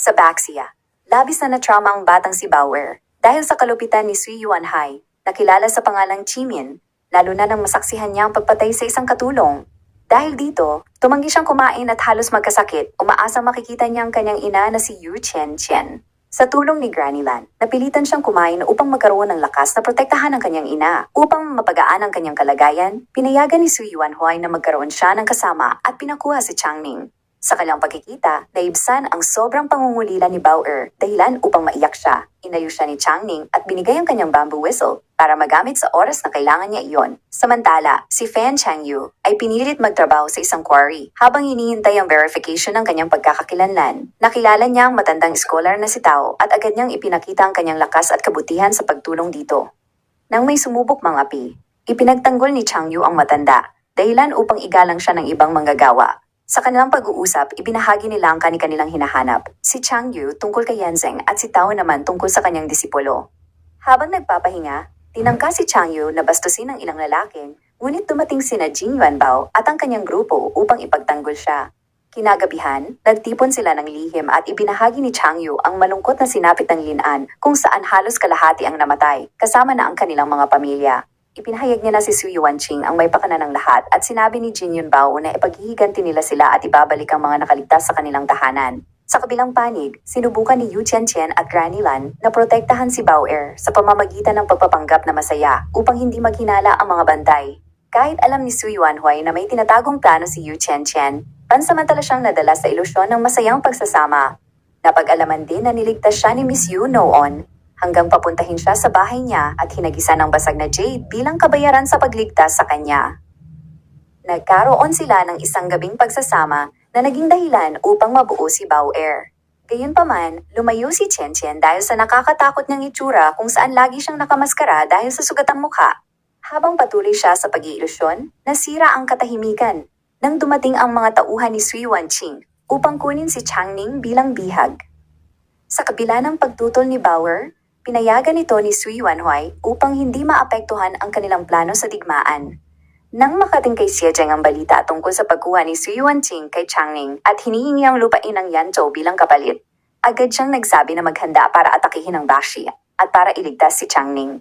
Sa Baxia, labis na na-trauma ang batang si Bauer dahil sa kalupitan ni Sui Yuanhai, na kilala sa pangalang Chimin, lalo na nang masaksihan niya ang pagpatay sa isang katulong. Dahil dito, tumanggi siyang kumain at halos magkasakit, umaasang makikita niya ang kanyang ina na si Yu Chen Chen. Sa tulong ni Granny Lan, napilitan siyang kumain upang magkaroon ng lakas na protektahan ang kanyang ina. Upang mapagaan ang kanyang kalagayan, pinayagan ni Sui Yuanhai na magkaroon siya ng kasama at pinakuha si Changning. Sa kanyang pagkikita, naibsan ang sobrang pangungulila ni Bauer dahilan upang maiyak siya. Inayo siya ni Changning at binigay ang kanyang bamboo whistle para magamit sa oras na kailangan niya iyon. Samantala, si Fan Changyu ay pinilit magtrabaho sa isang quarry habang hinihintay ang verification ng kanyang pagkakakilanlan. Nakilala niya ang matandang scholar na si Tao at agad niyang ipinakita ang kanyang lakas at kabutihan sa pagtulong dito. Nang may sumubok mga api, ipinagtanggol ni Changyu ang matanda dahilan upang igalang siya ng ibang manggagawa. Sa kanilang pag-uusap, ibinahagi nila ang kanilang hinahanap, si Changyu tungkol kay Yanzeng at si Tao naman tungkol sa kanyang disipulo. Habang nagpapahinga, tinangka si Changyu na bastusin ng ilang lalaking, ngunit dumating sina Jing Yuanbao at ang kanyang grupo upang ipagtanggol siya. Kinagabihan, nagtipon sila ng lihim at ibinahagi ni Changyu ang malungkot na sinapit ng Linan kung saan halos kalahati ang namatay, kasama na ang kanilang mga pamilya. Ipinahayag niya na si Sui Yuanqing ang may pakana ng lahat at sinabi ni Jin Yunbao na ipaghihiganti nila sila at ibabalik ang mga nakaligtas sa kanilang tahanan. Sa kabilang panig, sinubukan ni Yu Chen at Granny Lan na protektahan si Bauer sa pamamagitan ng pagpapanggap na masaya upang hindi maghinala ang mga bantay. Kahit alam ni Sui Yuanhai na may tinatagong plano si Yu Chen, pansamantala siyang nadala sa ilusyon ng masayang pagsasama. Napag-alaman din na niligtas siya ni Miss Yu noon, hanggang papuntahin siya sa bahay niya at hinagisan ng basag na jade bilang kabayaran sa pagligtas sa kanya. Nagkaroon sila ng isang gabing pagsasama na naging dahilan upang mabuo si Bauer. Gayunpaman, lumayo si Chen dahil sa nakakatakot niyang itsura kung saan lagi siyang nakamaskara dahil sa sugatang mukha. Habang patuloy siya sa pag-iilusyon, nasira ang katahimikan nang dumating ang mga tauhan ni Sui Yuanqing upang kunin si Changning bilang bihag. Sa kabila ng pagtutol ni Bauer, pinayagan ito ni Sui Yuanhai upang hindi maapektuhan ang kanilang plano sa digmaan. Nang makating kay Xiejeng ang balita tungkol sa pagkuha ni Sui Yuanqing kay Changning at hinihingi ang lupain ng Yanzhou bilang kapalit, agad siyang nagsabi na maghanda para atakihin ang Baxia at para iligtas si Changning.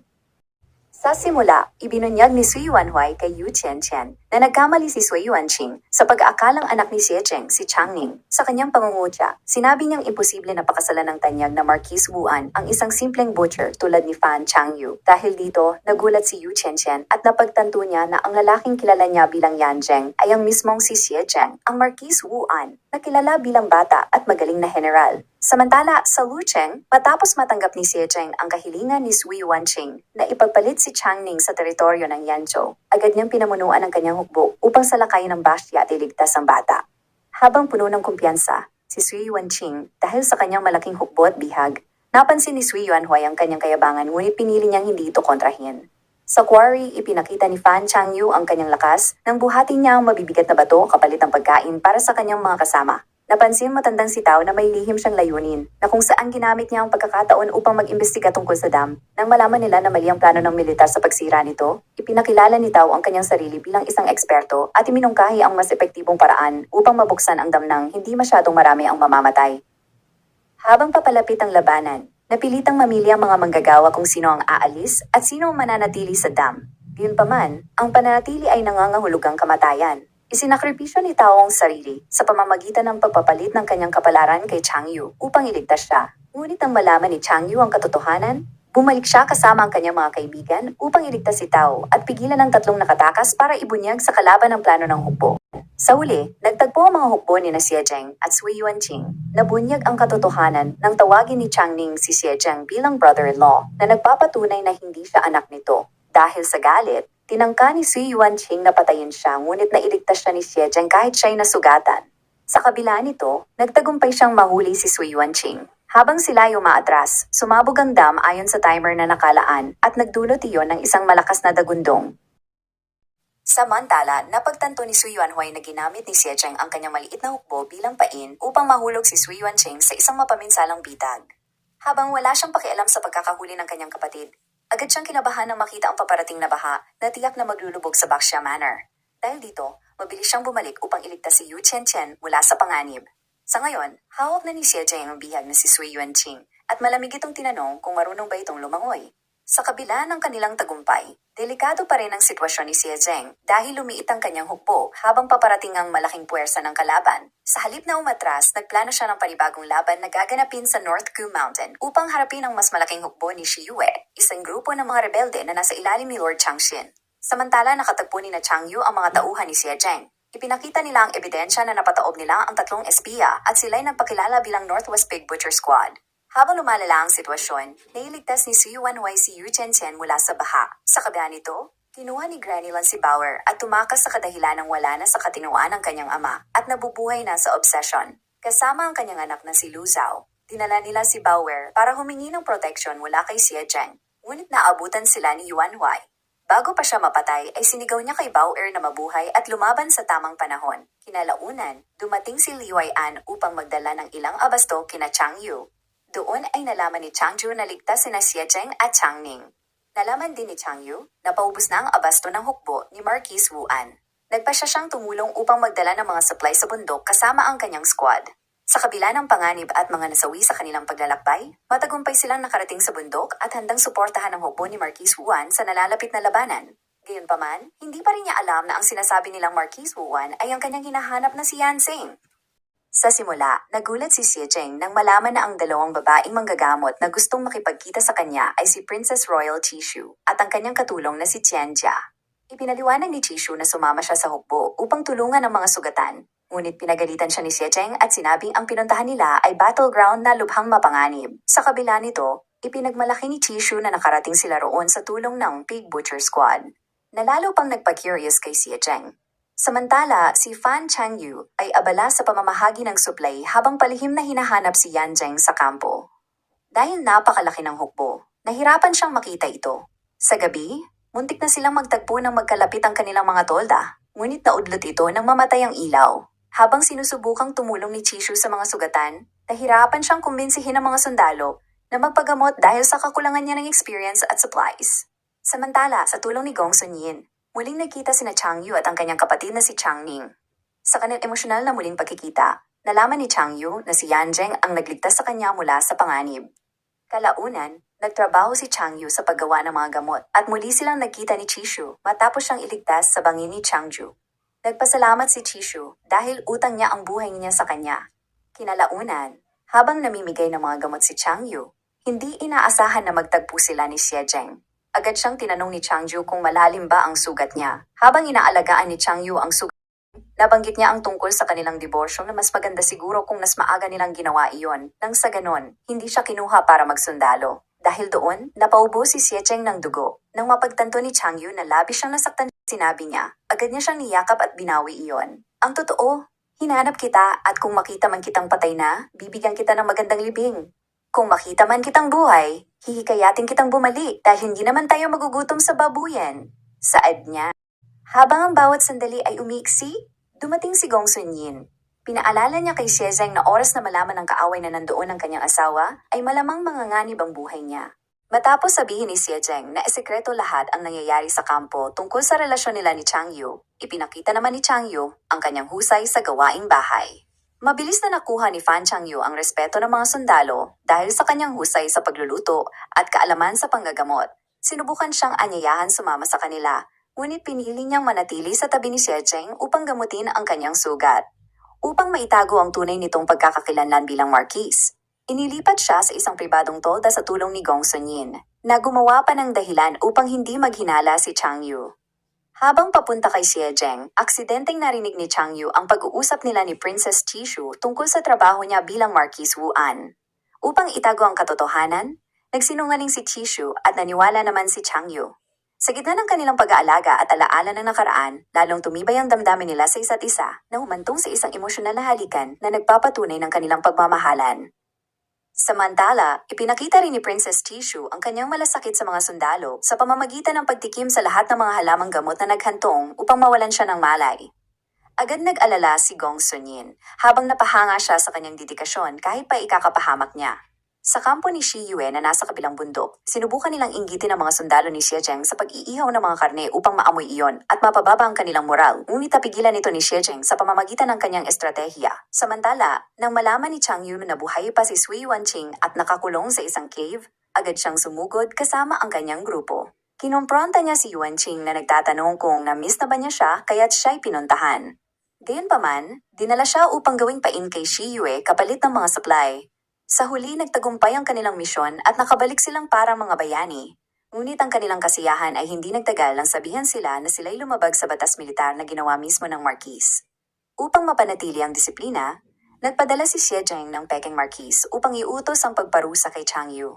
Sa simula, ibinunyag ni Sui Yuanhai kay Yu Chen na nagkamali si Sui Yuanqing sa pag-aakalang anak ni Xiejeng si Changning. Sa kanyang pangungutya, sinabi niyang imposible na pakasalan ng tanyag na Marquis Wuan ang isang simpleng butcher tulad ni Fan Changyu. Dahil dito, nagulat si Yu Chen at napagtanto niya na ang lalaking kilala niya bilang Yanzheng ay ang mismong si Xiejeng, ang Marquis Wuan, na kilala bilang bata at magaling na general. Samantala, sa Lucheng, matapos matanggap ni Xiejeng ang kahilingan ni Sui Yuanqing na ipagpalit si Changning sa teritoryo ng Yanzhou, agad niyang pinamunuan ang kanyang hukbo upang salakayin ang Baxia at iligtas ang bata. Habang puno ng kumpiyansa, si Sui Yuanqing, dahil sa kanyang malaking hukbo at bihag, napansin ni Sui Yuanhai ang kanyang kayabangan ngunit pinili niyang hindi ito kontrahin. Sa quarry, ipinakita ni Fan Changyu ang kanyang lakas nang buhatin niya ang mabibigat na bato kapalit ng pagkain para sa kanyang mga kasama. Napansin matandang si Tao na may lihim siyang layunin na kung saan ginamit niya ang pagkakataon upang mag-imbestiga tungkol sa dam. Nang malaman nila na mali ang plano ng militar sa pagsira nito, ipinakilala ni Tao ang kanyang sarili bilang isang eksperto at iminungkahi ang mas epektibong paraan upang mabuksan ang dam nang hindi masyadong marami ang mamamatay. Habang papalapit ang labanan, napilitang mamili ang mga manggagawa kung sino ang aalis at sino ang mananatili sa dam. Gayunpaman, ang pananatili ay nangangahulugang kamatayan. Isinakripisyo ni Tao ang sarili sa pamamagitan ng pagpapalit ng kanyang kapalaran kay Changyu upang iligtas siya. Ngunit nang malaman ni Changyu ang katotohanan, bumalik siya kasama ang kanyang mga kaibigan upang iligtas si Tao at pigilan ang tatlong nakatakas para ibunyag sa kalaban ang plano ng hukbo. Sa uli, nagtagpo ang mga hukbo ni Xiejeng at Sui Yuanqing. Nabunyag ang katotohanan nang tawagin ni Changning si Xiejeng bilang brother-in-law na nagpapatunay na hindi siya anak nito. Dahil sa galit, tinangka ni Sui Yuanqing na patayin siya ngunit nailigtas siya ni Xiejeng kahit siya'y nasugatan. Sa kabila nito, nagtagumpay siyang mahuli si Sui Yuanqing. Habang sila ay umaatras, sumabog ang dam ayon sa timer na nakalaan at nagdulot iyon ng isang malakas na dagundong. Samantala, napagtanto ni Sui Yuanhai na ginamit ni Xiejeng ang kanyang maliit na hukbo bilang pain upang mahulog si Sui Yuanqing sa isang mapaminsalang bitag. Habang wala siyang pakialam sa pagkakahuli ng kanyang kapatid, agad siyang kinabahan nang makita ang paparating na baha na tiyak na maglulubog sa Baxia Manor. Dahil dito, mabilis siyang bumalik upang iligtas si Yu Chen mula sa panganib. Sa ngayon, hawak na ni Xie Jing ang bihag na si Sui Yuanqing at malamig itong tinanong kung marunong ba itong lumangoy. Sa kabila ng kanilang tagumpay, delikado pa rin ang sitwasyon ni Xie Jing dahil lumiit ang kanyang hukbo habang paparating ang malaking puwersa ng kalaban. Sa halip na umatras, nagplano siya ng panibagong laban na gaganapin sa North Ku Mountain upang harapin ang mas malaking hukbo ni Shi Yue, isang grupo ng mga rebelde na nasa ilalim ni Lord Changxin. Samantala nakatagpo ni na Chang Yu ang mga tauhan ni Xie Jing. Ipinakita nila ang ebidensya na napataob nila ang 3 espiya at sila'y nagpakilala bilang Northwest Pig Butcher Squad. Habang lumalala ang sitwasyon, nailigtas ni Su Yuanhui si Yu Chenchen mula sa baha. Sa kabila nito, kinuha ni Granny Lan si Bauer at tumakas sa kadahilan ng wala na sa katinuan ng kanyang ama at nabubuhay na sa obsession. Kasama ang kanyang anak na si Lu Zhao, dinala nila si Bauer para humingi ng proteksyon mula kay Xie Jing. Ngunit naabutan sila ni Yuanhui. Bago pa siya mapatay ay sinigaw niya kay Bauer na mabuhay at lumaban sa tamang panahon. Kinalaunan, dumating si Liu An upang magdala ng ilang abasto kina Chang Yu. Doon ay nalaman ni Chang Ju na ligtas sina Xie Jing at Chang Ning. Nalaman din ni Chang Yu na paubos na ang abasto ng hukbo ni Marquis Wu An. Nagpasya siyang tumulong upang magdala ng mga supply sa bundok kasama ang kanyang squad. Sa kabila ng panganib at mga nasawi sa kanilang paglalakbay, matagumpay silang nakarating sa bundok at handang suportahan ang hukbo ni Marquis Wu An sa nalalapit na labanan. Gayunpaman, hindi pa rin niya alam na ang sinasabi nilang Marquis Wu An ay ang kanyang hinahanap na si Yan Xing. Sa simula, nagulat si Xie Jing nang malaman na ang 2 babaeng manggagamot na gustong makipagkita sa kanya ay si Princess Royal Chishu at ang kanyang katulong na si Qian Jia. Ipinaliwanag ni Chishu na sumama siya sa hukbo upang tulungan ang mga sugatan, ngunit pinagalitan siya ni Xie Jing at sinabing ang pinuntahan nila ay battleground na lubhang mapanganib. Sa kabila nito, ipinagmalaki ni Chishu na nakarating sila roon sa tulong ng Pig Butcher Squad. Nalalo pang nagpa-curious kay Xie Jing. Samantala, si Fan Changyu ay abala sa pamamahagi ng supply habang palihim na hinahanap si Yan Zheng sa kampo. Dahil napakalaki ng hukbo, nahirapan siyang makita ito. Sa gabi, muntik na silang magtagpo ng magkalapit ang kanilang mga tolda, ngunit naudlot ito nang mamatay ang ilaw. Habang sinusubukang tumulong ni Chishu sa mga sugatan, nahirapan siyang kumbinsihin ang mga sundalo na magpagamot dahil sa kakulangan niya ng experience at supplies. Samantala, sa tulong ni Gong Sunyin, muling nagkita sina Chang Yu at ang kanyang kapatid na si Chang Ning. Sa kanilang emosyonal na muling pagkikita, nalaman ni Chang Yu na si Yan Zheng ang nagligtas sa kanya mula sa panganib. Kalaunan, nagtrabaho si Chang Yu sa paggawa ng mga gamot at muli silang nagkita ni Chishu matapos siyang iligtas sa bangin ni Chang Ju. Nagpasalamat si Chishu dahil utang niya ang buhay niya sa kanya. Kinalaunan, habang namimigay ng mga gamot si Chang Yu, hindi inaasahan na magtagpo sila ni Xie Jing. Agad siyang tinanong ni Chang Ju kung malalim ba ang sugat niya. Habang inaalagaan ni Chang Yu ang sugat, nabanggit niya ang tungkol sa kanilang diborsyo na mas maganda siguro kung mas maaga nilang ginawa iyon. Nang sa ganon, hindi siya kinuha para magsundalo. Dahil doon, napaubo si Xie Jing ng dugo. Nang mapagtanto ni Chang Yu na labis siyang nasaktan, sinabi niya, agad niya siyang niyakap at binawi iyon. Ang totoo, hinanap kita at kung makita man kitang patay na, bibigyan kita ng magandang libing. Kung makita man kitang buhay, hihikayatin kitang bumalik dahil hindi naman tayo magugutom sa babuyan. Saad niya. Habang ang bawat sandali ay umiiksi, dumating si Gong Sunyin. Pinaalala niya kay Xie Jing na oras na malaman ng kaaway na nandoon ang kanyang asawa, ay malamang manganganib ang buhay niya. Matapos sabihin ni Xie Jing na esekreto lahat ang nangyayari sa kampo tungkol sa relasyon nila ni Chang Yu, ipinakita naman ni Chang Yu ang kanyang husay sa gawaing bahay. Mabilis na nakuha ni Fan Changyu ang respeto ng mga sundalo dahil sa kanyang husay sa pagluluto at kaalaman sa panggagamot. Sinubukan siyang anyayahan sumama sa kanila, ngunit pinili niyang manatili sa tabi ni Xie Jing upang gamutin ang kanyang sugat. Upang maitago ang tunay nitong pagkakakilanlan bilang Marquis, inilipat siya sa isang pribadong tolda sa tulong ni Gong Sunyin, na gumawa pa ng dahilan upang hindi maghinala si Chang Yu. Habang papunta kay Xie Jing, aksidenteng narinig ni Chang Yu ang pag-uusap nila ni Princess Chishu tungkol sa trabaho niya bilang Marquis Wu An. Upang itago ang katotohanan, nagsinungaling si Chishu at naniwala naman si Chang Yu. Sa gitna ng kanilang pag-aalaga at alaala ng nakaraan, lalong tumibay ang damdamin nila sa isa't isa na humantong sa isang emosyonal na halikan na nagpapatunay ng kanilang pagmamahalan. Samantala, ipinakita rin ni Princess Chishu ang kanyang malasakit sa mga sundalo sa pamamagitan ng pagtikim sa lahat ng mga halamang gamot na naghantong upang mawalan siya ng malay. Agad nag-alala si Gong Sunyin habang napahanga siya sa kanyang dedikasyon kahit pa ikakapahamak niya. Sa kampo ni Shi Yue na nasa kabilang bundok, sinubukan nilang inggitin ang mga sundalo ni Xie Zheng sa pag-iihaw ng mga karne upang maamoy iyon at mapababa ang kanilang moral, ngunit napigilan ito ni Xie Zheng sa pamamagitan ng kanyang estratehiya. Samantala, nang malaman ni Chang Yu na buhay pa si Sui Yuanqing at nakakulong sa isang cave, agad siyang sumugod kasama ang kanyang grupo. Kinompronta niya si Yuanqing na nagtatanong kung na-miss na ba niya siya kaya't siya'y pinuntahan. Gayunpaman, dinala siya upang gawing pain kay Shi Yue kapalit ng mga supply. Sa huli nagtagumpay ang kanilang misyon at nakabalik silang parang mga bayani. Ngunit ang kanilang kasiyahan ay hindi nagtagal nang sabihan sila na sila'y lumabag sa batas militar na ginawa mismo ng Marquis. Upang mapanatili ang disiplina, nagpadala si Xie Zheng ng Peking Marquis upang iutos ang pagparusa kay Chang Yu.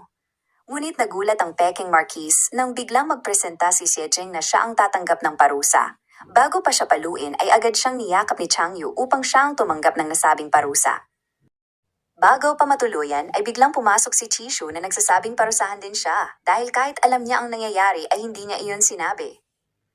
Ngunit nagulat ang Peking Marquis nang biglang magpresenta si Xie Zheng na siya ang tatanggap ng parusa. Bago pa siya paluin ay agad siyang niyakap ni Chang Yu upang siya ang tumanggap ng nasabing parusa. Bago pa matuluyan ay biglang pumasok si Chishu na nagsasabing parusahan din siya dahil kahit alam niya ang nangyayari ay hindi niya iyon sinabi.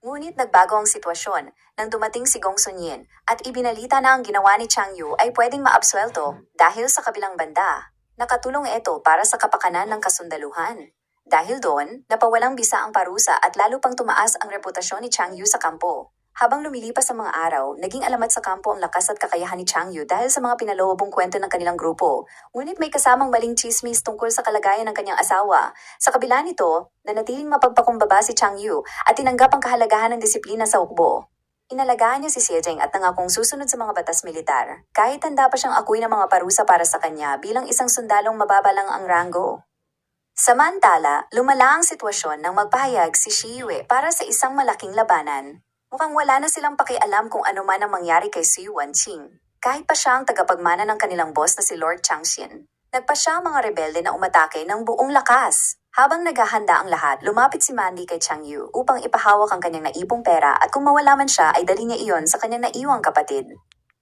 Ngunit nagbago ang sitwasyon nang dumating si Gong Sunyin at ibinalita na ang ginawa ni Chang Yu ay pwedeng maabsuelto dahil sa kabilang banda. Nakatulong ito para sa kapakanan ng kasundaluhan. Dahil doon, napawalang bisa ang parusa at lalo pang tumaas ang reputasyon ni Chang Yu sa kampo. Habang lumilipas ang mga araw, naging alamat sa kampo ang lakas at kakayahan ni Chang Yu dahil sa mga pinaloobong kwento ng kanilang grupo. Ngunit may kasamang maling chismis tungkol sa kalagayan ng kanyang asawa. Sa kabila nito, nanatiling mapagpakumbaba si Chang Yu at tinanggap ang kahalagahan ng disiplina sa hukbo. Inalagaan niya si Xie Zheng at nangakong susunod sa mga batas militar, kahit handa pa siyang akuin ng mga parusa para sa kanya bilang isang sundalong mababa lang ang ranggo. Samantala, lumala ang sitwasyon nang magpahayag si Shi Yue para sa isang malaking labanan. Mukhang wala na silang pakialam kung ano man ang mangyari kay Sui Yuanqing. Kahit pa siya ang tagapagmana ng kanilang boss na si Lord Changxin. Nagpa siya ang mga rebelde na umatake ng buong lakas. Habang naghahanda ang lahat, lumapit si Mandy kay Chang Yu upang ipahawak ang kanyang naipong pera at kung mawala man siya ay dali niya iyon sa kanyang naiwang kapatid.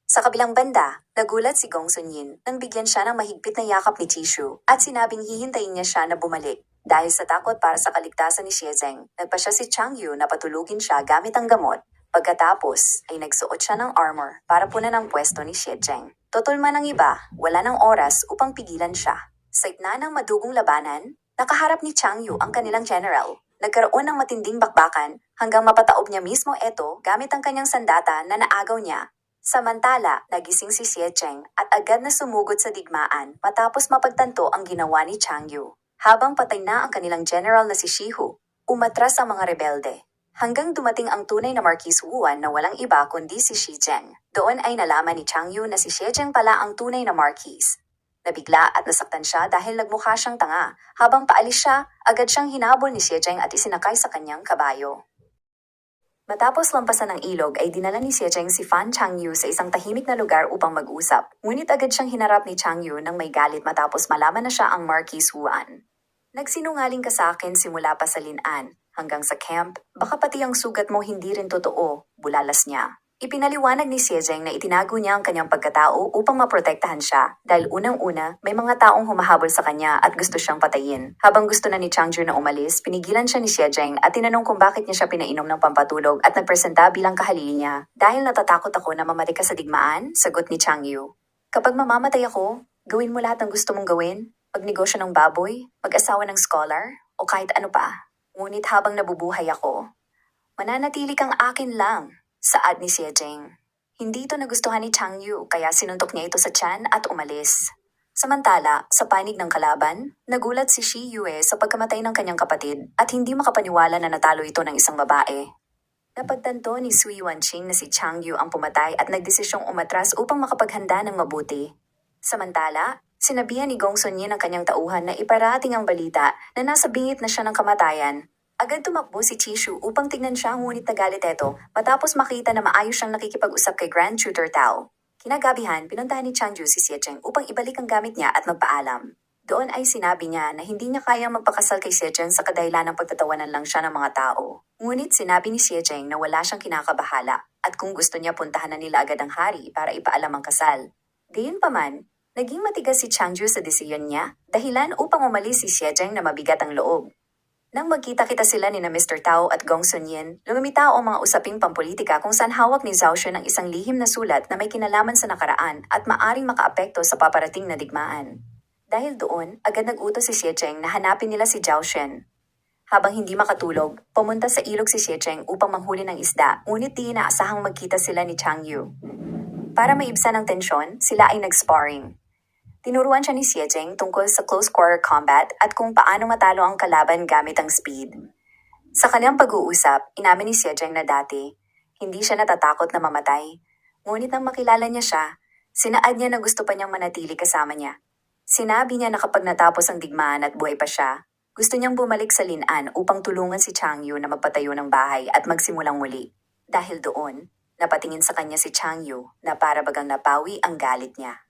Sa kabilang banda, nagulat si Gong Sunyin nang bigyan siya ng mahigpit na yakap ni Chishu at sinabing hihintayin niya siya na bumalik. Dahil sa takot para sa kaligtasan ni Xie Zheng, nagpa siya si Chang Yu na patulugin siya gamit ang gamot. Pagkatapos, ay nagsuot siya ng armor para punan ang pwesto ni Xie Zheng. Totol man ang iba, wala ng oras upang pigilan siya. Sa gitna ng madugong labanan, nakaharap ni Chang Yu ang kanilang general. Nagkaroon ng matinding bakbakan hanggang mapataob niya mismo ito gamit ang kanyang sandata na naagaw niya. Samantala, nagising si Xie Zheng at agad na sumugod sa digmaan matapos mapagtanto ang ginawa ni Chang Yu. Habang patay na ang kanilang general na si Shihu, umatras ang mga rebelde. Hanggang dumating ang tunay na Marquis Wuan na walang iba kundi si Xi Zheng. Doon ay nalaman ni Chang Yu na si Xie Zheng pala ang tunay na Marquis. Nabigla at nasaktan siya dahil nagmukha siyang tanga. Habang paalis siya, agad siyang hinabol ni Xie Zheng at isinakay sa kanyang kabayo. Matapos lampasan ng ilog ay dinala ni Xie Zheng si Fan Changyu sa isang tahimik na lugar upang mag-usap. Ngunit agad siyang hinarap ni Changyu nang may galit matapos malaman na siya ang Marquis Wuan. Nagsinungaling ka sa akin simula pa sa Linan, hanggang sa camp, baka pati ang sugat mo hindi rin totoo, bulalas niya. Ipinaliwanag ni Xie Zheng na itinago niya ang kanyang pagkatao upang maprotektahan siya dahil unang-una may mga taong humahabol sa kanya at gusto siyang patayin. Habang gusto na ni Changju na umalis, pinigilan siya ni Xie Zheng at tinanong kung bakit niya siya pinainom ng pampatulog at nagpresenta bilang kahalili niya. Dahil natatakot ako na mamatay ka sa digmaan, sagot ni Changyu. Kapag mamamatay ako, gawin mo lahat ng gusto mong gawin. Magnegosyo ng baboy, mag-asawa ng scholar, o kahit ano pa. Ngunit habang nabubuhay ako, mananatili kang akin lang, saad ni Xie Zheng. Hindi ito nagustuhan ni Chang Yu kaya sinuntok niya ito sa tiyan at umalis. Samantala, sa panig ng kalaban, nagulat si Shi Yue sa pagkamatay ng kanyang kapatid at hindi makapaniwala na natalo ito ng isang babae. Napagtanto ni Sui Yuanqing na si Chang Yu ang pumatay at nagdesisyong umatras upang makapaghanda ng mabuti. Samantala, sinabihan ni Gong Sunyin ang kanyang tauhan na iparating ang balita na nasa bingit na siya ng kamatayan. Agad tumakbo si Chishu upang tignan siya ngunit nagalit ito matapos makita na maayos siyang nakikipag-usap kay Grand Tutor Tao. Kinagabihan, pinuntahan ni Changju si Xie Zheng upang ibalik ang gamit niya at magpaalam. Doon ay sinabi niya na hindi niya kayang magpakasal kay Xie Zheng sa kadahilan ng pagtatawanan lang siya ng mga tao. Ngunit sinabi ni Xie Zheng na wala siyang kinakabahala at kung gusto niya puntahan na nila agad ang hari para ipaalam ang kasal. Gayunpaman, naging matigas si Changju sa desisyon niya, dahilan upang umalis si Xie Zheng na mabigat ang loob. Nang magkita-kita sila ni na Mr. Tao at Gong Sunyin, lumimita ang mga usaping pampolitika kung saan hawak ni Zhao Xun ang isang lihim na sulat na may kinalaman sa nakaraan at maaring makaapekto sa paparating na digmaan. Dahil doon, agad nag-utos si Xiecheng na hanapin nila si Zhao Shen. Habang hindi makatulog, pumunta sa ilog si Xiecheng upang manghuli ng isda, ngunit di inaasahang magkita sila ni Chang Yu. Para maibsan ang tensyon, sila ay nag-sparring. Tinuruan siya ni Xiecheng tungkol sa close quarter combat at kung paano matalo ang kalaban gamit ang speed. Sa kanyang pag-uusap, inamin ni Xiecheng na dati, hindi siya natatakot na mamatay. Ngunit nang makilala niya siya, sinaad niya na gusto pa niyang manatili kasama niya. Sinabi niya na kapag natapos ang digmaan at buhay pa siya, gusto niyang bumalik sa Lin'an upang tulungan si Chang Yu na magpatayo ng bahay at magsimulang muli. Dahil doon, napatingin sa kanya si Chang Yu na para bagang napawi ang galit niya.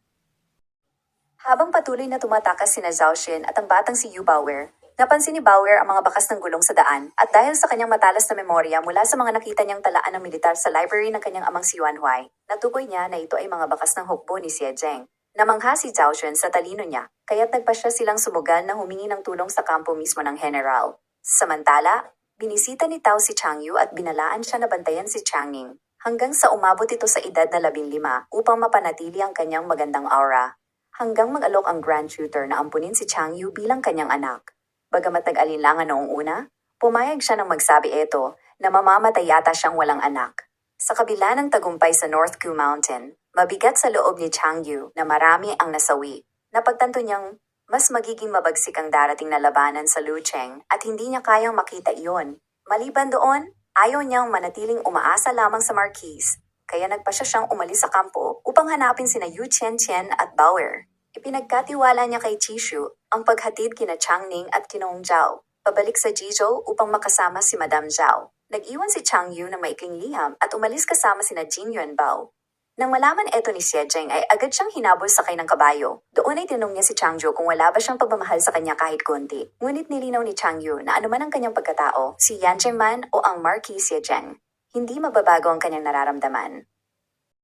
Habang patuloy na tumatakas sina Zhao Xin at ang batang si Yu Baoer, napansin ni Baoer ang mga bakas ng gulong sa daan at dahil sa kanyang matalas na memorya mula sa mga nakita niyang talaan ng militar sa library ng kanyang amang si Yuan Huai, natukoy niya na ito ay mga bakas ng hukbo ni Xiecheng. Namangha si Zhao Xin sa talino niya, kaya't nagpasya silang sumugal na humingi ng tulong sa kampo mismo ng general. Samantala, binisita ni Tao si Chang Yu at binalaan siya na bantayan si Chang Ning, hanggang sa umabot ito sa edad na 15 upang mapanatili ang kanyang magandang aura. Hanggang mag-alok ang Grand Tutor na ampunin si Chang Yu bilang kanyang anak. Bagamat nag-alinlangan noong una, pumayag siya nang magsabi ito na mamamatay yata siyang walang anak. Sa kabila ng tagumpay sa North Ku Mountain, mabigat sa loob ni Chang Yu na marami ang nasawi. Napagtanto niyang mas magiging mabagsik ang darating na labanan sa Lucheng at hindi niya kayang makita iyon. Maliban doon, ayaw niyang manatiling umaasa lamang sa Marquis, kaya nagpasya siyang umalis sa kampo upang hanapin sina Yu Qianqian at Baoer. Ipinagkatiwala niya kay Chishu ang paghatid kina Chang Ning at Kinong Zhao, pabalik sa Jizhou upang makasama si Madame Zhao. Nag-iwan si Chang Yu ng maikling liham at umalis kasama sina Jin Yuanbao. Nang malaman eto ni Xiecheng ay agad siyang hinabol sakay ng kabayo. Doon ay tinanong niya si Chang Yu kung wala ba siyang pagmamahal sa kanya kahit konti. Ngunit nilinaw ni Chang Yu na anuman ang kanyang pagkatao, si Yan Zhengman o ang Marquis Xiecheng, hindi mababago ang kanyang nararamdaman.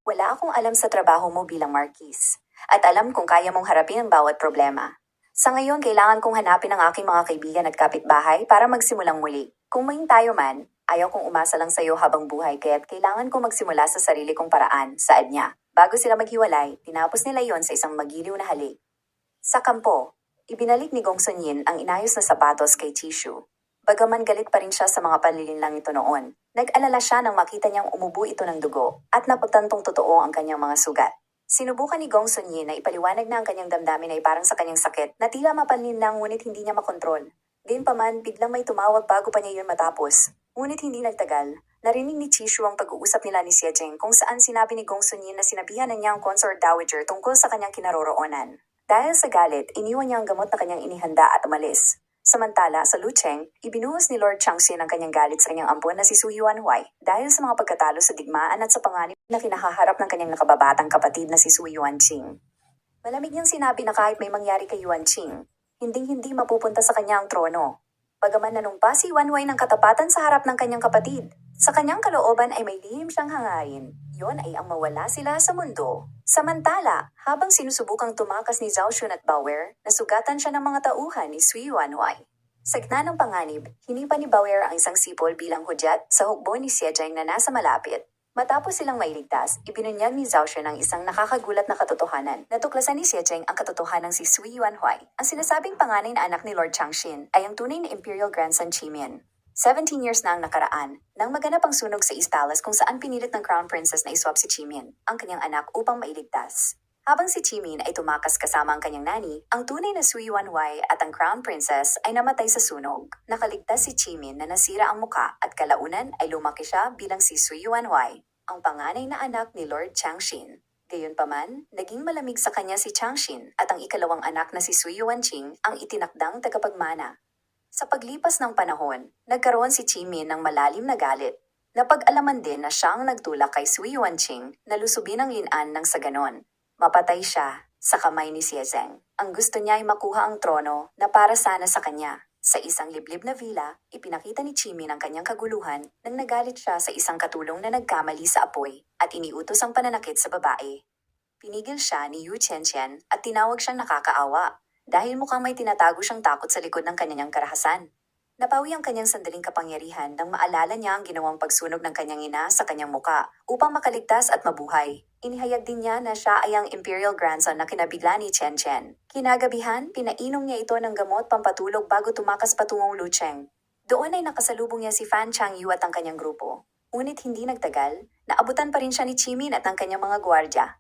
Wala akong alam sa trabaho mo bilang Marquis, at alam kung kaya mong harapin ang bawat problema. Sa ngayon, kailangan kong hanapin ang aking mga kaibigan at kapitbahay para magsimulang muli. Kung may tayo man, ayaw kong umasa lang sa iyo habang buhay kaya't kailangan kong magsimula sa sarili kong paraan, saad niya. Bago sila maghiwalay, tinapos nila yon sa isang magiliw na halik. Sa kampo, ibinalik ni Gong Sunyin ang inayos na sapatos kay Chishu. Bagaman galit pa rin siya sa mga panlilinlang ito noon, nag-alala siya nang makita niyang umubo ito ng dugo at napagtantong totoo ang kanyang mga sugat. Sinubukan ni Gong Sunyin na ipaliwanag na ang kanyang damdamin ay parang sa kanyang sakit na tila mapanlinlang ngunit hindi niya makontrol. Gayunpaman, biglang may tumawag bago pa niya yun matapos. Ngunit hindi nagtagal, narinig ni Chishu ang pag-uusap nila ni Xiecheng kung saan sinabi ni Gong Sunyin na sinabihan na niya ang consort dowager tungkol sa kanyang kinaroroonan. Dahil sa galit, iniwan niya ang gamot na kanyang inihanda at umalis. Samantala, sa Lucheng, ibinuhos ni Lord Changxin ang kanyang galit sa kanyang ampon na si Su Yuanhuai dahil sa mga pagkatalo sa digmaan at sa panganib na kinahaharap ng kanyang nakababatang kapatid na si Su Yuanqing. Malamig niyang sinabi na kahit may mangyari kay Yuanqing, hinding-hindi mapupunta sa kanya ang trono. Bagaman nanumpa si Yuanhuai ng katapatan sa harap ng kanyang kapatid, sa kanyang kalooban ay may lihim siyang hangarin. Yon ay ang mawala sila sa mundo. Samantala, habang sinusubukang tumakas ni Zhao Xun at Baoer, nasugatan siya ng mga tauhan ni Sui Yuanhuai. Sa gitna ng panganib, hinipa ni Baoer ang isang sipol bilang hudyat sa hukbo ni Xiecheng na nasa malapit. Matapos silang mailigtas, ibinunyag ni Zhao Xun ang isang nakakagulat na katotohanan. Natuklasan ni Xiecheng ang katotohanan ng si Sui Yuanhuai. Ang sinasabing panganay na anak ni Lord Changxin ay ang tunay na Imperial Grandson Qimian. 17 years na ang nakaraan, nang maganap ang sunog sa East Palace kung saan pinilit ng Crown Princess na iswap si Qimian, ang kanyang anak upang mailigtas. Habang si Qimian ay tumakas kasama ang kanyang nani, ang tunay na Sui Yuanhuai at ang Crown Princess ay namatay sa sunog. Nakaligtas si Qimian na nasira ang muka at kalaunan ay lumaki siya bilang si Sui Yuanhuai, ang panganay na anak ni Lord Changxin. Gayunpaman, naging malamig sa kanya si Changxin at ang ikalawang anak na si Sui Yuanqing ang itinakdang tagapagmana. Sa paglipas ng panahon, nagkaroon si Qimian ng malalim na galit. Napag-alaman din na siyang nagtulak kay Sui Yuanqing na lusubin ang Lin'an nang sa ganon. Mapatay siya sa kamay ni Xiezeng. Ang gusto niya ay makuha ang trono na para sana sa kanya. Sa isang liblib na villa, ipinakita ni Qimian ang kanyang kaguluhan nang nagalit siya sa isang katulong na nagkamali sa apoy at iniutos ang pananakit sa babae. Pinigil siya ni Yu Qianqian at tinawag siyang nakakaawa dahil mukhang may tinatago siyang takot sa likod ng kanyang karahasan. Napawi ang kanyang sandaling kapangyarihan nang maalala niya ang ginawang pagsunog ng kanyang ina sa kanyang muka upang makaligtas at mabuhay. Inihayag din niya na siya ay ang imperial grandson na kinabigla ni Chen Chen. Kinagabihan, pinainom niya ito ng gamot pampatulog bago tumakas patungong Lucheng. Doon ay nakasalubong niya si Fan Changyu at ang kanyang grupo. Ngunit hindi nagtagal, naabutan pa rin siya ni Chimin at ang kanyang mga gwardya.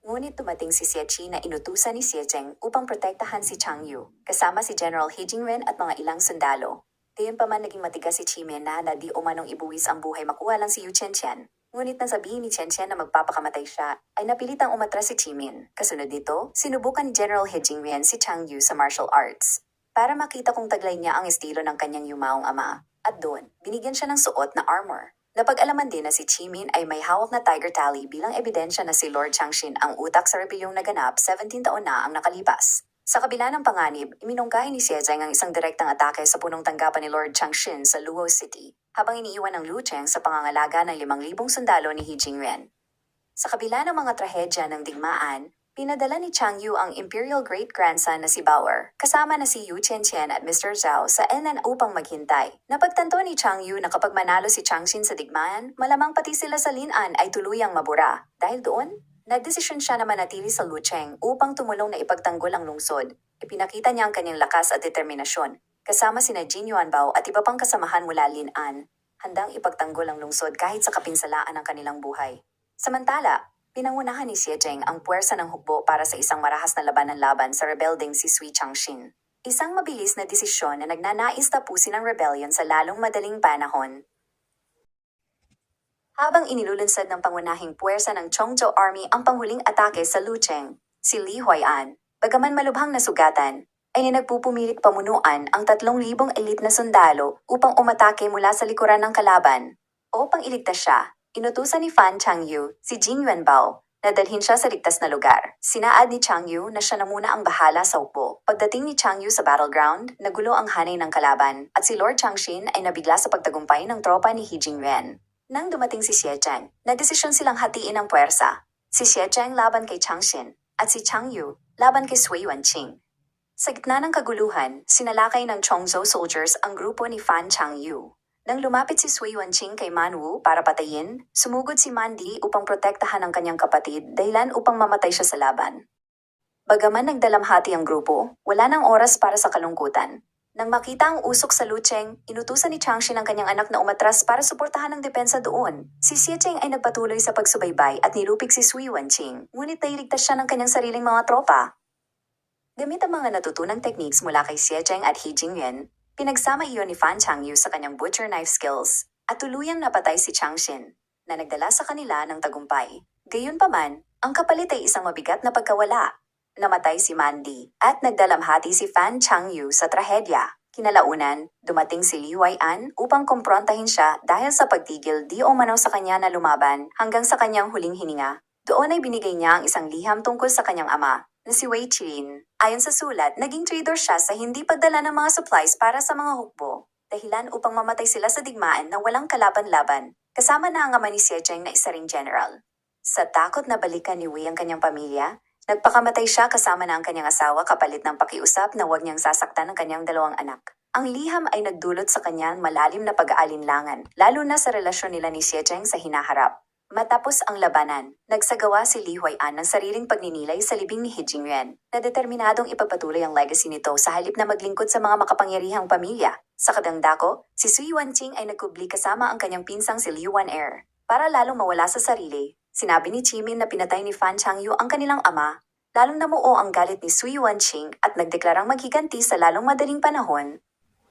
Ngunit dumating si Xie Qi na inutusan ni Xie Zheng upang protektahan si Chang Yu, kasama si General He Jingren at mga ilang sundalo. Gayunpaman naging matigas si Chimin na di umanong ibuwis ang buhay makuha lang si Yu Chen. Ngunit nang sabihin ni Chen na magpapakamatay siya, ay napilitang umatras si Chimin. Kasunod dito, sinubukan ni General He Jingren si Chang Yu sa martial arts. Para makita kung taglay niya ang estilo ng kanyang yumaong ama. At doon, binigyan siya ng suot na armor. Napag-alaman din na si Chimin ay may hawak na tiger tali bilang ebidensya na si Lord Changshin ang utak sa rebelyong naganap 17 taon na ang nakalipas. Sa kabila ng panganib, iminungkahi ni Xie Zheng ang isang direktang atake sa punong tanggapan ni Lord Changshin sa Luo City, habang iniiwan ng Lu Cheng sa pangangalaga ng 5,000 sundalo ni He Jingren. Sa kabila ng mga trahedya ng digmaan, pinadala ni Chang Yu ang imperial great-grandson na si Bauer, kasama na si Yu Chen at Mr. Zhao sa NN upang maghintay. Napagtanto ni Chang Yu na kapag manalo si Changshin sa digmaan, malamang pati sila sa Lin'an ay tuluyang mabura. Dahil doon, nagdesisyon siya na manatili sa Lucheng upang tumulong na ipagtanggol ang lungsod. Ipinakita niya ang kanyang lakas at determinasyon, kasama sina Jin Yuanbao at iba pang kasamahan mula Lin'an, handang ipagtanggol ang lungsod kahit sa kapinsalaan ng kanilang buhay. Samantala, pinangunahan ni Xie Zheng ang puwersa ng hukbo para sa isang marahas na laban sa rebelding si Sui Changshin. Isang mabilis na desisyon na nagnanais tapusin ang rebellion sa lalong madaling panahon. Habang inilulunsad ng pangunahing puwersa ng Chongzhou Army ang panghuling atake sa Lucheng, si Li Huai'an, bagaman malubhang nasugatan, ay nagpupumilit pamunuan ang 3,000 elite na sundalo upang umatake mula sa likuran ng kalaban. Upang iligtas siya, inutusan ni Fan Changyu si Jing Yuanbao na dalhin siya sa ligtas na lugar. Sinaad ni Changyu na siya na muna ang bahala sa hukbo. Pagdating ni Changyu sa battleground, nagulo ang hanay ng kalaban at si Lord Changshin ay nabigla sa pagtagumpay ng tropa ni He Jingren. Nang dumating si Xie Zheng, nagdesisyon silang hatiin ang puwersa. Si Xie Zheng laban kay Changshin at si Changyu laban kay Sui Yuanqing. Sa gitna ng kaguluhan, sinalakay ng Chongzhou soldiers ang grupo ni Fan Changyu. Nang lumapit si Sui Yuanqing kay Man Wu para patayin, sumugod si Man Di upang protektahan ang kanyang kapatid dahilan upang mamatay siya sa laban. Bagaman nagdalamhati ang grupo, wala nang oras para sa kalungkutan. Nang makita ang usok sa Lucheng, inutusan ni Changshin ang kanyang anak na umatras para suportahan ang depensa doon. Si Xie Zheng ay nagpatuloy sa pagsubaybay at nilupig si Sui Yuanqing, ngunit nailigtas siya ng kanyang sariling mga tropa. Gamit ang mga natutunang techniques mula kay Xie Zheng at He Jingren, pinagsama iyon ni Fan Changyu sa kanyang butcher knife skills at tuluyang napatay si Changshin, na nagdala sa kanila ng tagumpay. Gayunpaman, ang kapalit ay isang mabigat na pagkawala. Namatay si Mandi at nagdalamhati si Fan Changyu sa trahedya. Kinalaunan, dumating si Li Huai'an upang kumprontahin siya dahil sa pagtigil di umano sa kanya na lumaban hanggang sa kanyang huling hininga. Doon ay binigay niya ang isang liham tungkol sa kanyang ama, na si Wei Qin. Ayon sa sulat, naging traitor siya sa hindi pagdala ng mga supplies para sa mga hukbo, dahilan upang mamatay sila sa digmaan na walang kalaban-laban, kasama na ang ama ni Xie Zheng na isa ring general. Sa takot na balikan ni Wei ang kanyang pamilya, nagpakamatay siya kasama na ang kanyang asawa kapalit ng pakiusap na huwag niyang sasaktan ang kanyang 2 anak. Ang liham ay nagdulot sa kanyang malalim na pag-aalinlangan, lalo na sa relasyon nila ni Xie Zheng sa hinaharap. Matapos ang labanan, nagsagawa si Li Huai'an ng sariling pagninilay sa libing ni He Jingren, na determinadong ipagpatuloy ang legacy nito sa halip na maglingkod sa mga makapangyarihang pamilya. Sa kadangdako, si Sui Yuanqing ay nagkubli kasama ang kanyang pinsang si Liu Waner. Para lalong mawala sa sarili, sinabi ni Chimin na pinatay ni Fan Changyu ang kanilang ama, lalong namuo ang galit ni Sui Yuanqing at nagdeklarang maghiganti sa lalong madaling panahon.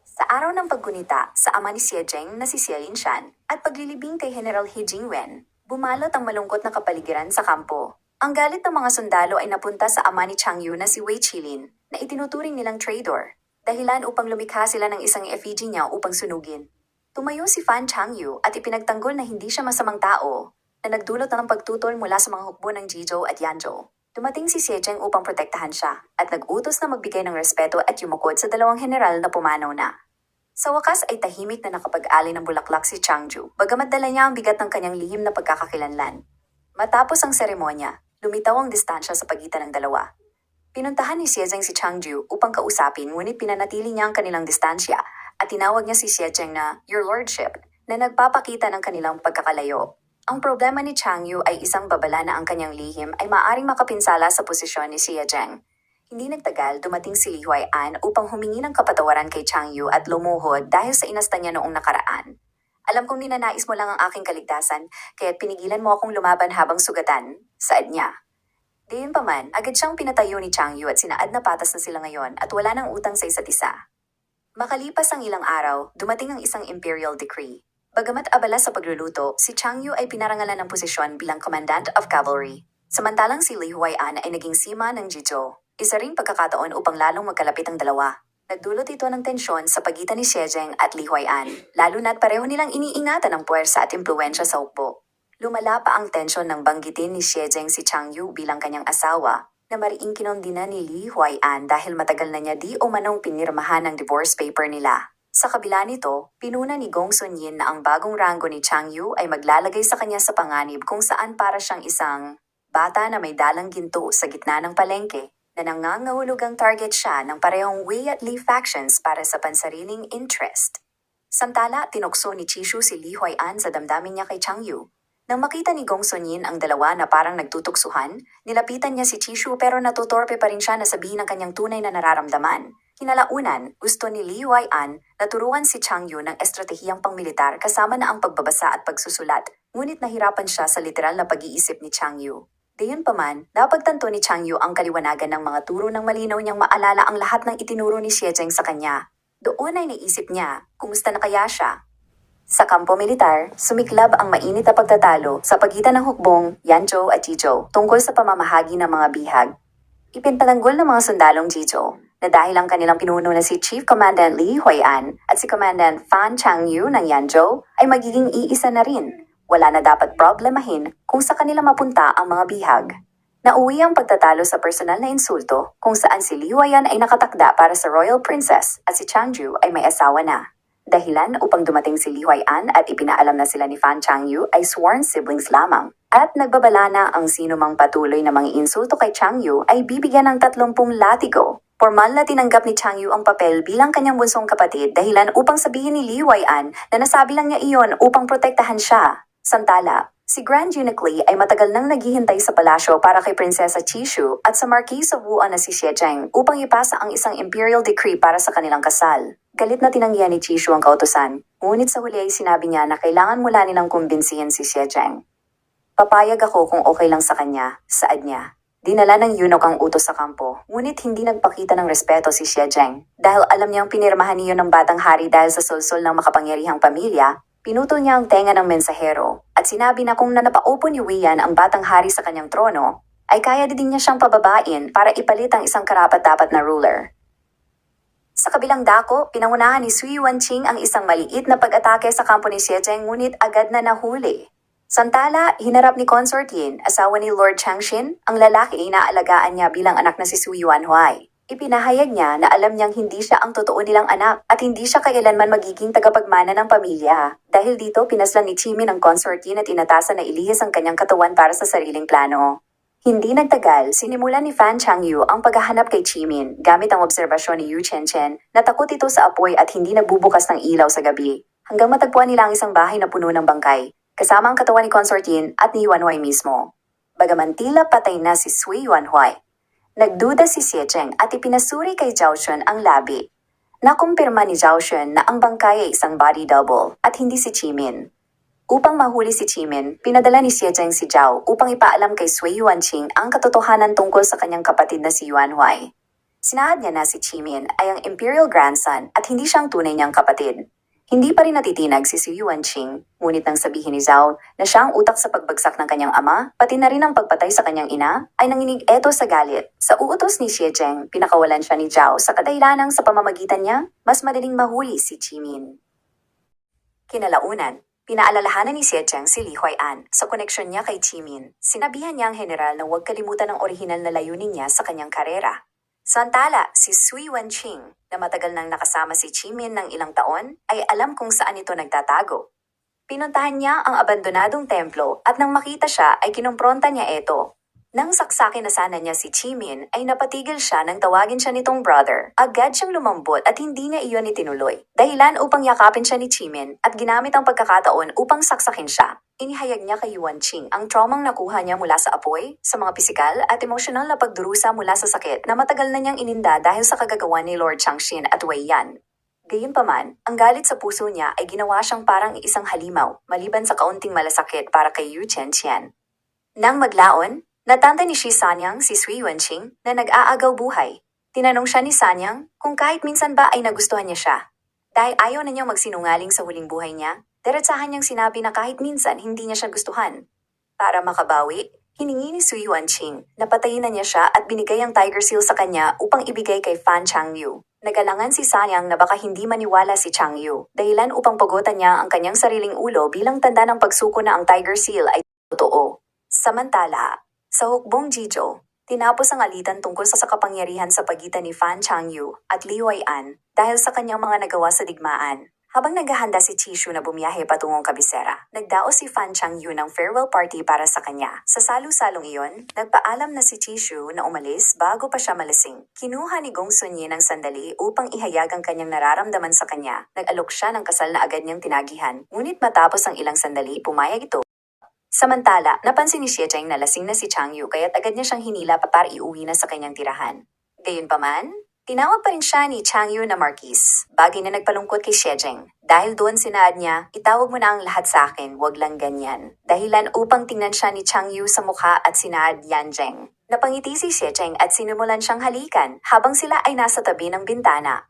Sa araw ng paggunita sa ama ni Xie Zheng na si Xie Linshan at paglilibing kay General He Jingren, bumalot ang malungkot na kapaligiran sa kampo. Ang galit ng mga sundalo ay napunta sa ama ni Changyu na si Wei Qilin, na itinuturing nilang traitor, dahilan upang lumikha sila ng isang effigy niya upang sunugin. Tumayo si Fan Changyu at ipinagtanggol na hindi siya masamang tao, na nagdulot ng pagtutol mula sa mga hukbo ng Jizhou at Yanzhou. Dumating si Xie Zheng upang protektahan siya, at nag-utos na magbigay ng respeto at yumukod sa 2 general na pumanaw na. Sa wakas ay tahimik na nakapag-ali ng bulaklak si Changju, bagamat dala niya ang bigat ng kanyang lihim na pagkakakilanlan. Matapos ang seremonya, lumitaw ang distansya sa pagitan ng dalawa. Pinuntahan ni Xie Zheng si Changju upang kausapin ngunit pinanatili niya ang kanilang distansya at tinawag niya si Xiejeng na Your Lordship na nagpapakita ng kanilang pagkakalayo. Ang problema ni Chang Yu ay isang babala na ang kanyang lihim ay maaring makapinsala sa posisyon ni Xiejeng. Hindi nagtagal, dumating si Li Huai'an upang humingi ng kapatawaran kay Chang Yu at lumuhod dahil sa inasta niya noong nakaraan. Alam kong ninanais mo lang ang aking kaligtasan, kaya't pinigilan mo akong lumaban habang sugatan, saad niya. Gayunpaman, agad siyang pinatayo ni Chang Yu at sinaad na patas na sila ngayon at wala nang utang sa isa't isa. Makalipas ang ilang araw, dumating ang isang imperial decree. Bagamat abala sa pagluluto, si Chang Yu ay pinarangalan ng posisyon bilang Commandant of Cavalry. Samantalang si Li Huai'an ay naging sima ng Jizhou, isa ring pagkakataon upang lalong magkalapit ang dalawa. Nagdulot ito ng tensyon sa pagitan ni Xiejeng at Li Huai'an, lalo na't pareho nilang iniingatan ang puwersa at impluwensya sa hukbo. Lumala pa ang tensyon nang banggitin ni Xiejeng si Chang Yu bilang kanyang asawa, na mariing kinondina ni Li Huai'an dahil matagal na niya di umanong pinirmahan ang divorce paper nila. Sa kabila nito, pinuna ni Gong Sunyin na ang bagong ranggo ni Chang Yu ay maglalagay sa kanya sa panganib kung saan para siyang isang bata na may dalang ginto sa gitna ng palengke, na nangangahulugang target siya ng parehong Wei at Li factions para sa pansariling interest. Samtala, tinukso ni Chishu si Li Huai'an sa damdamin niya kay Chang Yu. Nang makita ni Gong Sunyin ang dalawa na parang nagtutuksuhan, nilapitan niya si Chishu pero natutorpe pa rin siya na sabihin ang kanyang tunay na nararamdaman. Kinalaunan, gusto ni Li Huai'an na turuan si Chang Yu ng estratehiyang pangmilitar kasama na ang pagbabasa at pagsusulat, ngunit nahirapan siya sa literal na pag-iisip ni Chang Yu. Gayunpaman, napagtanto ni Chang Yu ang kaliwanagan ng mga turo ng malinaw niyang maalala ang lahat ng itinuro ni Xiejeng sa kanya. Doon ay naisip niya, kumusta na kaya siya? Sa kampo militar, sumiklab ang mainit na pagtatalo sa pagitan ng hukbong Yanzhou at Jizhou tungkol sa pamamahagi ng mga bihag. Ipinpatanggol ng mga sundalong Jizhou na dahil ang kanilang pinuno na si Chief Commandant Li Huai'an at si Commandant Fan Changyu ng Yanzhou ay magiging iisa na rin. Wala na dapat problemahin kung sa kanila mapunta ang mga bihag. Nauwi ang pagtatalo sa personal na insulto kung saan si Li Huai'an ay nakatakda para sa Royal Princess at si Changju ay may asawa na. Dahilan upang dumating si Li Huai'an at ipinaalam na sila ni Fan Changyu ay sworn siblings lamang. At nagbabala na ang sino mang patuloy na mga insulto kay Changyu ay bibigyan ng 30 latigo. Formal na tinanggap ni Changyu ang papel bilang kanyang bunsong kapatid dahilan upang sabihin ni Li Huai'an na nasabi lang niya iyon upang protektahan siya. Samtala, si Grand Eunuch Li ay matagal nang naghihintay sa palasyo para kay Prinsesa Chishu at sa Marquis of Wuan na si Xiejeng upang ipasa ang isang imperial decree para sa kanilang kasal. Galit na tinanggihan ni Chishu ang kautusan, ngunit sa huli ay sinabi niya na kailangan mula nilang kumbinsihin si Xiejeng. Papayag ako kung okay lang sa kanya, saad niya. Dinala ng eunuch ang utos sa kampo, ngunit hindi nagpakita ng respeto si Xiejeng. Dahil alam niyang pinirmahan niyo ng batang hari dahil sa sulsol ng makapangyarihang pamilya, pinutol niya ang tenga ng mensahero at sinabi na kung nanapaupo ni Weiyan ang batang hari sa kanyang trono, ay kaya din niya siyang pababain para ipalit ang isang karapat-dapat na ruler. Sa kabilang dako, pinangunahan ni Sui Wanqing ang isang maliit na pag-atake sa kampo ni Xiejeng ngunit agad na nahuli. Samtala, hinarap ni Consort Yin, asawa ni Lord Changshin, ang lalaki na inaalagaan niya bilang anak na si Sui Yuanhuai. Ipinahayag niya na alam niyang hindi siya ang totoo nilang anak at hindi siya kailanman magiging tagapagmana ng pamilya. Dahil dito, pinaslan ni Chimin ang Consort Yin at inatasan na ilihis ang kanyang katawan para sa sariling plano. Hindi nagtagal, sinimulan ni Fan Changyu ang paghahanap kay Chimin gamit ang obserbasyon ni Yu Chenchen na takot ito sa apoy at hindi nagbubukas ng ilaw sa gabi. Hanggang matagpuan nila ang isang bahay na puno ng bangkay, kasama ang katawan ni Consort Yin at ni Yuanhuai mismo. Bagaman tila patay na si Sui Yuanhuai, nagduda si Xiejeng at ipinasuri kay Zhao Shun ang labi. Nakumpirma ni Zhao Shun na ang bangkay ay isang body double at hindi si Chimin. Upang mahuli si Chimin, pinadala ni Xiejeng si Zhao upang ipaalam kay Sui Yuanqing ang katotohanan tungkol sa kanyang kapatid na si Yuanhuai. Sinahad niya na si Chimin ay ang imperial grandson at hindi siyang tunay niyang kapatid. Hindi pa rin natitinag si Sui Yuanqing, ngunit nang sabihin ni Zhao na siya ang utak sa pagbagsak ng kanyang ama, pati na rin ang pagpatay sa kanyang ina, ay nanginig eto sa galit. Sa uutos ni Xiejeng, pinakawalan siya ni Zhao sa kadahilanang sa pamamagitan niya, mas madaling mahuli si Chimin. Kinalaunan, pinaalalahanan ni Xiejeng si Li Huai'an sa koneksyon niya kay Chimin. Sinabihan niya ang general na huwag kalimutan ang orihinal na layunin niya sa kanyang karera. Samantala, si Sui Wanqing, na matagal nang nakasama si Chimin ng ilang taon, ay alam kung saan ito nagtatago. Pinuntahan niya ang abandonadong templo at nang makita siya ay kinumpronta niya ito. Nang saksakin na sana niya si Jimin ay napatigil siya nang tawagin siya nitong brother. Agad siyang lumambot at hindi niya iyon itinuloy. Dahilan upang yakapin siya ni Jimin at ginamit ang pagkakataon upang saksakin siya. Inihayag niya kay Yuan Ching ang traumang nakuha niya mula sa apoy, sa mga pisikal at emosyonal na pagdurusa mula sa sakit na matagal na niyang ininda dahil sa kagagawan ni Lord Changshin at Wei Yan. Gayunpaman, ang galit sa puso niya ay ginawa siyang parang isang halimaw, maliban sa kaunting malasakit para kay Yu Chen. Nang maglaon, natanda ni Shi Sanyang si Sui Wenqing na nag-aagaw buhay. Tinanong siya ni Sanyang kung kahit minsan ba ay nagustuhan niya siya. Dahil ayaw na niyang magsinungaling sa huling buhay niya, diretsahan niyang sinabi na kahit minsan hindi niya siya gustuhan. Para makabawi, hiningi ni Sui Wenqing na patayin na niya siya at binigay ang Tiger Seal sa kanya upang ibigay kay Fan Changyu. Nagalangan si Sanyang na baka hindi maniwala si Changyu, dahilan upang pagutan niya ang kanyang sariling ulo bilang tanda ng pagsuko na ang Tiger Seal ay totoo. Samantala, sa hukbong Jijo, tinapos ang alitan tungkol sa kapangyarihan sa pagitan ni Fan Changyu at Li Huai'an dahil sa kanyang mga nagawa sa digmaan. Habang naghahanda si Chishu na bumiyahe patungong kabisera, nagdaos si Fan Changyu ng farewell party para sa kanya. Sa salu-salong iyon, nagpaalam na si Chishu na umalis bago pa siya malasing. Kinuha ni Gong Sunyi ng sandali upang ihayag ang kanyang nararamdaman sa kanya. Nag-alok siya ng kasal na agad niyang tinagihan, ngunit matapos ang ilang sandali, pumayag ito. Samantala, napansin ni Xie Zheng na lasing na si Changyu kaya't agad niya siyang hinila para iuwi na sa kanyang tirahan. Gayunpaman, tinawag pa rin siya ni Changyu na Marquis, bagay na nagpalungkot kay Xie Zheng. Dahil doon sinaad niya, itawag mo na ang lahat sa akin, wag lang ganyan. Dahilan upang tingnan siya ni Changyu sa mukha at sinaad Yan Zheng. Napangiti si Xie Zheng at sinimulan siyang halikan habang sila ay nasa tabi ng bintana.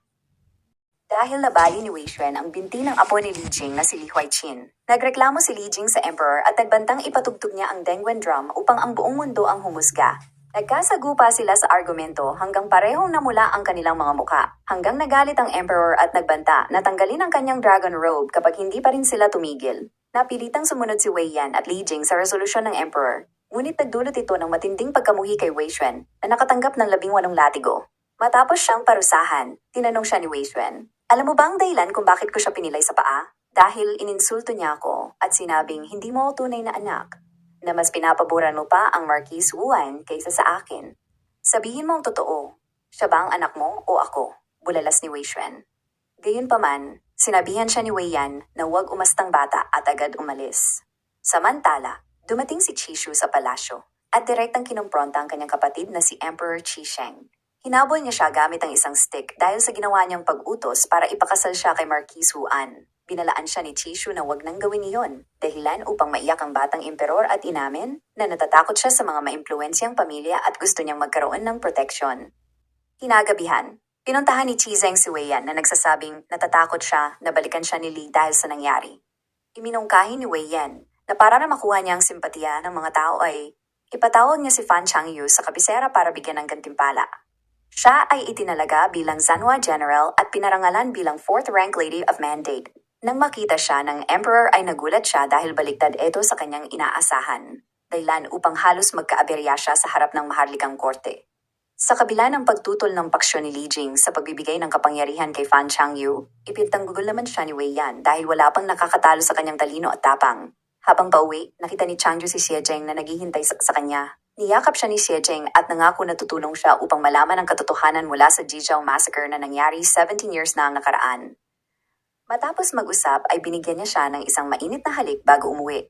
Dahil nabali ni Wei Xuan ang binti ng apo ni Li Jing na si Li Huaiqin, nagreklamo si Li Jing sa Emperor at nagbantang ipatugtog niya ang Dengwen drum upang ang buong mundo ang humusga. Nagkasagupa sila sa argumento hanggang parehong namula ang kanilang mga mukha, hanggang nagalit ang Emperor at nagbanta na tanggalin ang kanyang dragon robe kapag hindi pa rin sila tumigil. Napilitang sumunod si Wei Yan at Li Jing sa resolusyon ng Emperor, ngunit nagdulot ito ng matinding pagkamuhi kay Wei Xuan na nakatanggap ng 18 latigo. Matapos siyang parusahan, tinanong siya ni Wei Xuan, alam mo ba ang dahilan kung bakit ko siya pinilay sa paa? Dahil ininsulto niya ako at sinabing hindi mo ako tunay na anak, na mas pinapaboran mo pa ang Marquis Wuan kaysa sa akin. Sabihin mo ang totoo, siya ba ang anak mo o ako? Bulalas ni Wei Xuan. Gayunpaman, sinabihan siya ni Wei Yan na huwag umastang bata at agad umalis. Samantala, dumating si Chishu sa palasyo at direktang kinumpronta ang kanyang kapatid na si Emperor Qisheng. Hinabol niya siya gamit ang isang stick dahil sa ginawa niyang pag-utos para ipakasal siya kay Marquis Huan. Binalaan siya ni Chishu na wag nang gawin iyon, dahilan upang maiyak ang batang emperor at inamin na natatakot siya sa mga maimpluwensyang pamilya at gusto niyang magkaroon ng proteksyon. Kinagabihan, pinuntahan ni Chizeng si Wei Yan na nagsasabing natatakot siya na balikan siya ni Li dahil sa nangyari. Iminungkahi ni Wei Yan na para na makuha niya ang simpatiya ng mga tao ay ipatawag niya si Fan Changyu sa kabisera para bigyan ng gantimpala. Siya ay itinalaga bilang Zanhua General at pinarangalan bilang 4th Rank Lady of Mandate. Nang makita siya ng Emperor ay nagulat siya dahil baliktad ito sa kanyang inaasahan, dahilan upang halos magkaaberya siya sa harap ng maharlikang korte. Sa kabila ng pagtutol ng paksyon ni Li Jing sa pagbibigay ng kapangyarihan kay Fan Changyu, ipintanggol naman siya ni Wei Yan dahil wala pang nakakatalo sa kanyang talino at tapang. Habang pauwi, nakita ni Changyu si Xie Zheng na naghihintay sa kanya. Niyakap siya ni Xie Zheng at nangako na tutulong siya upang malaman ang katotohanan mula sa Jizhou Massacre na nangyari 17 years na ang nakaraan. Matapos mag-usap ay binigyan niya siya ng isang mainit na halik bago umuwi.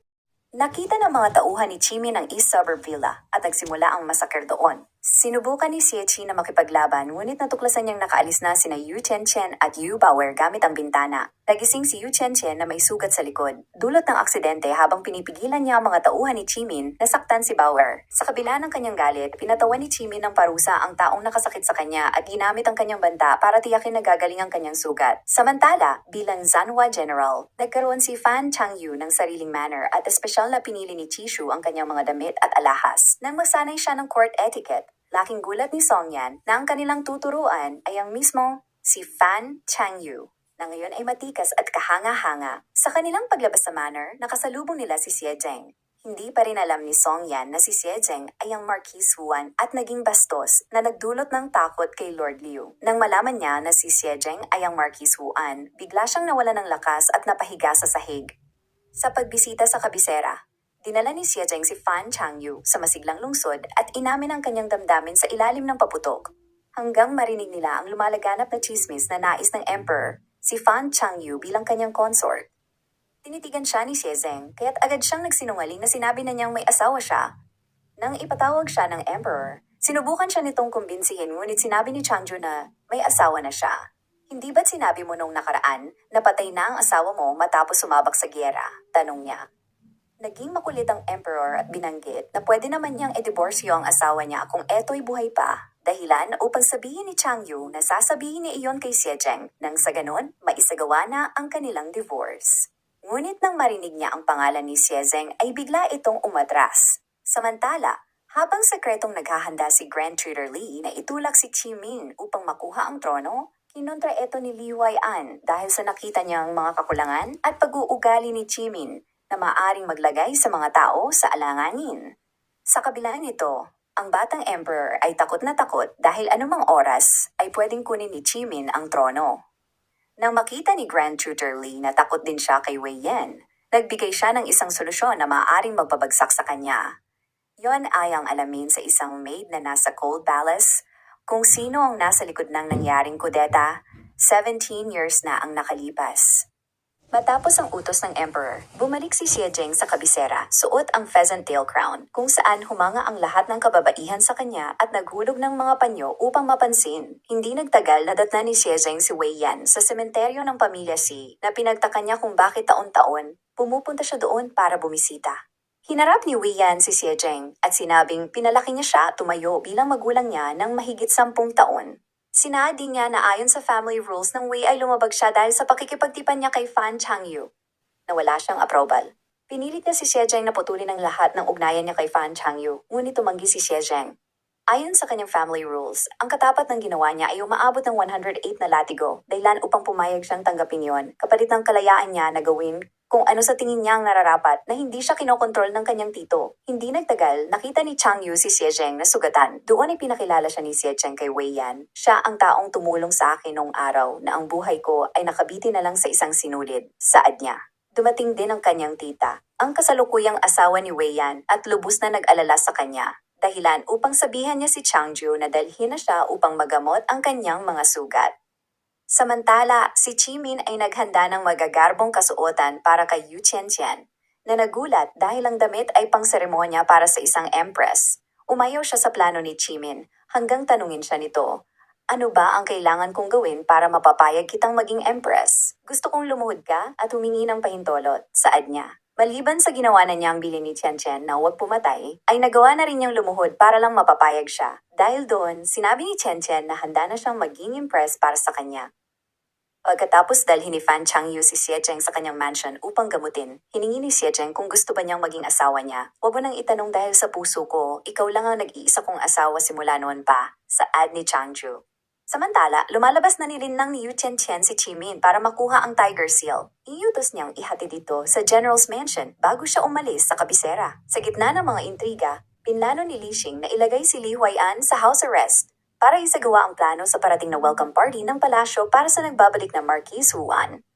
Nakita ng mga tauhan ni Jimin ang East Suburb Villa at nagsimula ang masakar doon. Sinubukan ni Xie Qi na makipaglaban ngunit natuklasan niyang nakaalis na sina Yu Chen at Yu Bauer gamit ang bintana. Nagising si Yu Chen na may sugat sa likod, dulot ng aksidente habang pinipigilan niya ang mga tauhan ni Jimin na saktan si Bauer. Sa kabila ng kanyang galit, pinatawan ni Jimin ng parusa ang taong nakasakit sa kanya at ginamit ang kanyang banta para tiyakin na gagaling ang kanyang sugat. Samantala, bilang Zanhua General, nagkaroon si Fan Changyu ng sariling manner at espesyal na pinili ni Chishu ang kanyang mga damit at alahas nang masanay siya ng court etiquette. Laking gulat ni Songyan na ang kanilang tuturuan ay ang mismo si Fan Changyu, na ngayon ay matikas at kahanga-hanga. Sa kanilang paglabas sa manor, nakasalubong nila si Xie Zheng. Hindi pa rin alam ni Songyan na si Xie Zheng ay ang Marquis Huan at naging bastos na nagdulot ng takot kay Lord Liu. Nang malaman niya na si Xie Zheng ay ang Marquis Huan, bigla siyang nawala ng lakas at napahiga sa sahig. Sa pagbisita sa kabisera, Dinala ni Xiejeng si Fan Changyu sa masiglang lungsod at inamin ang kanyang damdamin sa ilalim ng paputok. Hanggang marinig nila ang lumalaganap na chismis na nais ng Emperor, si Fan Changyu bilang kanyang consort. Tinitigan siya ni Xiezeng kaya't agad siyang nagsinungaling na sinabi na niyang may asawa siya. Nang ipatawag siya ng Emperor, sinubukan siya nitong kumbinsihin ngunit sinabi ni Changju na may asawa na siya. Hindi ba't sinabi mo nung nakaraan na patay na ang asawa mo matapos sumabak sa giyera? Tanong niya. Naging makulit ang Emperor at binanggit na pwede naman niyang i-diborsyo ang asawa niya kung eto'y buhay pa. Dahilan upang sabihin ni Changyu na sasabihin niya iyon kay Xiejeng nang sa ganon maisagawa na ang kanilang divorce. Ngunit nang marinig niya ang pangalan ni Xiezeng ay bigla itong umatras. Samantala, habang sekretong naghahanda si Grand Tutor Li na itulak si Qi Min upang makuha ang trono, kinontra ito ni Li Huai'an dahil sa nakita niyang mga kakulangan at pag-uugali ni Qi Min na maaring maglagay sa mga tao sa alanganin. Sa kabila nito, ang batang emperor ay takot na takot dahil anumang oras ay pwedeng kunin ni Qi Min ang trono. Nang makita ni Grand Tutor Li na takot din siya kay Wei Yan, nagbigay siya ng isang solusyon na maaaring magpabagsak sa kanya. Yon ay ang alamin sa isang maid na nasa Cold Palace kung sino ang nasa likod ng nangyaring kudeta. 17 years na ang nakalipas. Matapos ang utos ng Emperor, bumalik si Xiejeng sa kabisera, suot ang pheasant tail crown, kung saan humanga ang lahat ng kababaihan sa kanya at naghulog ng mga panyo upang mapansin. Hindi nagtagal nadatna ni Xiejeng si Wei Yan sa sementeryo ng pamilya Si na pinagtaka niya kung bakit taon-taon pumupunta siya doon para bumisita. Hinarap ni Wei Yan si Xiejeng at sinabing pinalaki niya siya tumayo bilang magulang niya ng mahigit 10 taon. Sinaad din niya na ayon sa family rules ng Wei ay lumabag siya dahil sa pakikipagtipan niya kay Fan Changyu. Nawala siyang approval. Pinilit niya si Xiejeng na putulin ang lahat ng ugnayan niya kay Fan Changyu, ngunit tumanggi si Xiejeng. Ayon sa kanyang family rules, ang katapat ng ginawa niya ay umaabot ng 108 na latigo, dahilan upang pumayag siyang tanggapin yon, kapalit ng kalayaan niya na gawin kung ano sa tingin niya ang nararapat na hindi siya kinokontrol ng kanyang tito. Hindi nagtagal, nakita ni Changyu si Xiejeng na sugatan. Doon ay pinakilala siya ni Xiejeng kay Wei Yan. Siya ang taong tumulong sa akin noong araw na ang buhay ko ay nakabiti na lang sa isang sinulid, saad niya. Dumating din ang kanyang tita, ang kasalukuyang asawa ni Wei Yan at lubos na nag-alala sa kanya. Dahilan upang sabihan niya si Changju na dalhin na siya upang magamot ang kanyang mga sugat. Samantala, si Qi Min ay naghanda ng magagarbong kasuotan para kay Yu Qianqian, na nagulat dahil ang damit ay pang-seremonya para sa isang empress. Umayaw siya sa plano ni Qi Min hanggang tanungin siya nito, ano ba ang kailangan kong gawin para mapapayag kitang maging empress? Gusto kong lumuhod ka at humingi ng pahintulot, saad niya. Maliban sa ginawa na niyang bilin ni Qianqian na huwag pumatay, ay nagawa na rin niyang lumuhod para lang mapapayag siya. Dahil doon, sinabi ni Qianqian na handa na siyang maging empress para sa kanya. Pagkatapos dalhin ni Fan Changyu si Xiejeng sa kanyang mansion upang gamutin, hiningi ni Xiejeng kung gusto ba niyang maging asawa niya. Huwag mo nang itanong dahil sa puso ko, ikaw lang ang nag-iisa kong asawa simula noon pa, saad ni Changju. Samantala, lumalabas na nilinlang ni Yu Qianqian si Qi Min para makuha ang Tiger Seal. Iutos niyang ihatid ito sa General's Mansion bago siya umalis sa kabisera. Sa gitna ng mga intriga, pinlano ni Li Xing na ilagay si Li Huai'an sa house arrest para isagawa ang plano sa parating na welcome party ng palasyo para sa nagbabalik na Marquis Huan.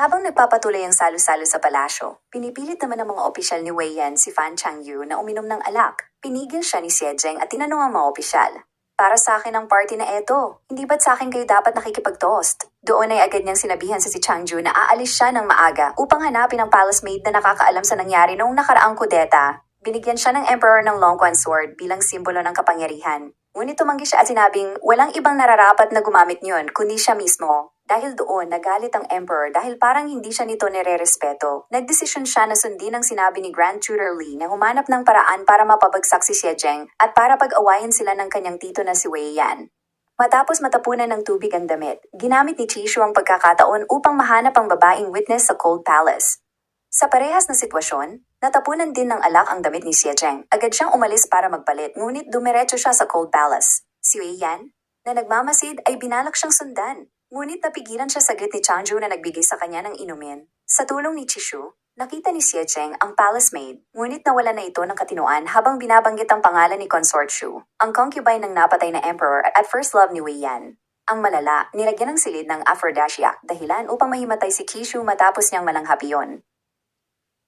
Habang nagpapatuloy ang salo-salo sa palasyo, pinipilit naman ng mga opisyal ni Wei Yan si Fan Changyu na uminom ng alak. Pinigil siya ni Xiejeng at tinanong ang mga opisyal. Para sa akin ang party na eto, hindi ba't sa akin kayo dapat nakikipag-toast? Doon ay agad niyang sinabihan sa si Changju na aalis siya ng maaga upang hanapin ang palace maid na nakakaalam sa nangyari noong nakaraang kudeta. Binigyan siya ng emperor ng Longquan sword bilang simbolo ng kapangyarihan. Ngunit tumanggi siya at sinabing walang ibang nararapat na gumamit niyon kundi siya mismo. Dahil doon, nagalit ang emperor dahil parang hindi siya nito nire-respeto. Nagdesisyon siya na sundin ang sinabi ni Grand Tutor Li na humanap ng paraan para mapabagsak si Xiejeng at para pag-awayin sila ng kanyang tito na si Wei Yan. Matapos matapunan ng tubig ang damit, ginamit ni Chishu ang pagkakataon upang mahanap ang babaeng witness sa Cold Palace. Sa parehas na sitwasyon, natapunan din ng alak ang damit ni Xiejeng. Agad siyang umalis para magpalit ngunit dumiretso siya sa Cold Palace. Si Wei Yan, na nagmamasid ay binalak siyang sundan. Ngunit napigilan siya saglit ni Changju na nagbigay sa kanya ng inumin. Sa tulong ni Chishu, nakita ni Xiejeng ang palace maid, ngunit nawala na ito ng katinoan habang binabanggit ang pangalan ni Consort Shu, ang concubine ng napatay na emperor at first love ni Wei Yan. Ang malala, nilagyan ng silid ng aphrodisiac dahilan upang mahimatay si Chishu matapos niyang malanghapi yon.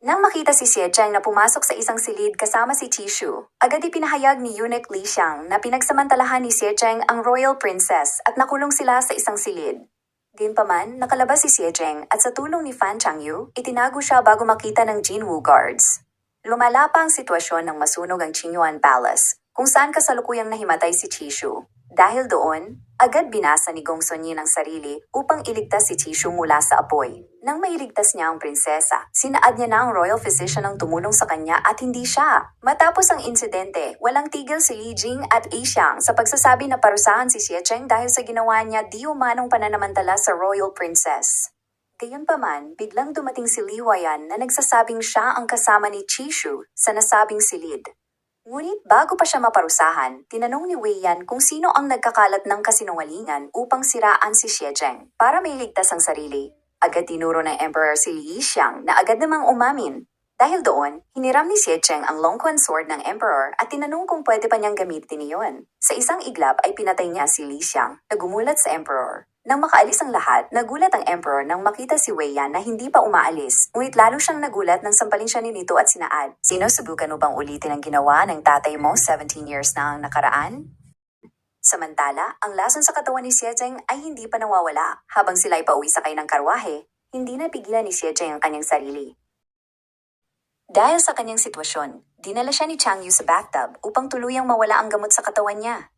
Nang makita si Xie Zheng na pumasok sa isang silid kasama si Chishu, agad ipinahayag ni Eunuch Li Xiang na pinagsamantalahan ni Xie Zheng ang Royal Princess at nakulong sila sa isang silid. Gayunpaman, nakalabas si Xie Zheng at sa tulong ni Fan Changyu, itinago siya bago makita ng Jinwu Guards. Lumala pa ang sitwasyon ng masunog ang Qingyuan Palace, kung saan kasalukuyang nahimatay si Chishu. Dahil doon, agad binasa ni Gong Sonyin ang sarili upang iligtas si Chishu mula sa apoy. Nang mailigtas niya ang prinsesa, sinaad niya na ang royal physician ang tumulong sa kanya at hindi siya. Matapos ang insidente, walang tigil si Li Jing at Yi Xiang sa pagsasabi na parusahan si Xie Zheng dahil sa ginawa niya di umanong pananamantala sa royal princess. Gayunpaman, biglang dumating si Li Huayan na nagsasabing siya ang kasama ni Chishu sa nasabing silid. Ngunit bago pa siya maparusahan, tinanong ni Wei Yan kung sino ang nagkakalat ng kasinungalingan upang siraan si Xie Zheng para mailigtas ang sarili. Agad tinuro ng Emperor si Li Xiang na agad namang umamin. Dahil doon, hiniram ni Xie Zheng ang Longquan Sword ng Emperor at tinanong kung pwede pa niyang gamitin iyon. Sa isang iglap ay pinatay niya si Li Xiang na gumulat sa Emperor. Nang makaalis ang lahat, nagulat ang Emperor nang makita si Wei Yan na hindi pa umaalis. Ngunit lalo siyang nagulat nang sampalin siya ni Nito at sinaad. Sinusubukan mo bang ulitin ang ginawa ng tatay mo 17 years na ang nakaraan? Samantala, ang lason sa katawan ni Xie Zheng ay hindi pa nawawala. Habang sila ay pauwi sakay ng karwahe, hindi napigilan ni Xie Zheng ang kanyang sarili. Dahil sa kanyang sitwasyon, dinala siya ni Chang Yu sa bathtub upang tuluyang mawala ang gamot sa katawan niya.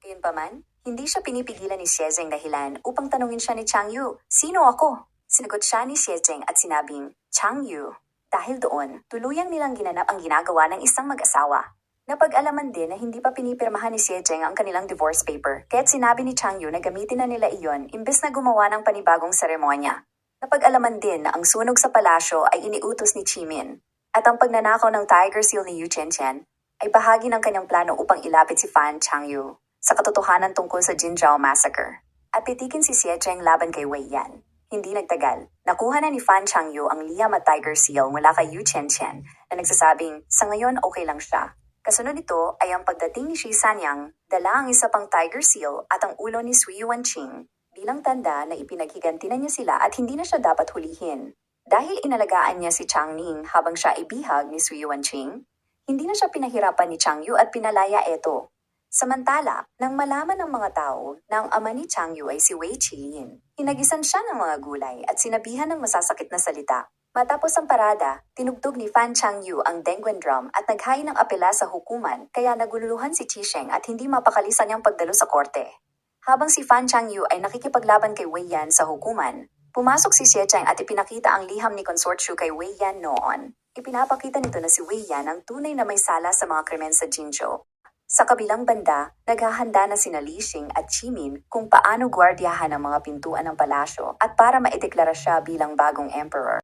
Gayunpaman, hindi siya pinipigilan ni Xie Zheng dahilan upang tanungin siya ni Chang Yu, "Sino ako?" Sinagot siya ni Xie Zheng at sinabing, "Chang Yu." Dahil doon, tuluyang nilang ginanap ang ginagawa ng isang mag-asawa. Napag-alaman din na hindi pa pinipirmahan ni Xie Zheng ang kanilang divorce paper, kaya't sinabi ni Chang Yu na gamitin na nila iyon imbes na gumawa ng panibagong seremonya. Napag-alaman din na ang sunog sa palasyo ay iniutos ni Chimin, at ang pagnanakaw ng Tiger Seal ni Yu Chenchen ay bahagi ng kanyang plano upang ilapit si Fan Changyu sa katotohanan tungkol sa Jinzhou Massacre at pitikin si Xie Zheng laban kay Wei Yan. Hindi nagtagal, nakuha na ni Fan Changyu ang liham at Tiger Seal mula kay Yu Chenchen na nagsasabing sa ngayon okay lang siya. Kasunod nito ay ang pagdating ni Shi Sanyang, dala ang isa pang Tiger Seal at ang ulo ni Sui Yuanqing bilang tanda na ipinaghiganti na niya sila at hindi na siya dapat hulihin. Dahil inalagaan niya si Chang Ning habang siya ibihag ni Sui Yuanqing, hindi na siya pinahirapan ni Chang Yu at pinalaya ito. Samantala, nang malaman ng mga tao na ang ama ni Chang Yu ay si Wei Qilin, hinagisan siya ng mga gulay at sinabihan ng masasakit na salita. Matapos ang parada, tinugtog ni Fan Changyu ang Dengguan drum at naghain ng apela sa hukuman kaya naguluhan si Qisheng at hindi mapakali sa niyang pagdalo sa korte. Habang si Fan Changyu ay nakikipaglaban kay Wei Yan sa hukuman, pumasok si Xie Zheng at ipinakita ang liham ni Consort Shu kay Wei Yan noon. Ipinapakita nito na si Wei Yan ang tunay na may sala sa mga krimen sa Jinzhou. Sa kabilang banda, naghahanda na sina Li Xing at Chimin kung paano gwardyahan ang mga pintuan ng palasyo at para maideklara siya bilang bagong emperor.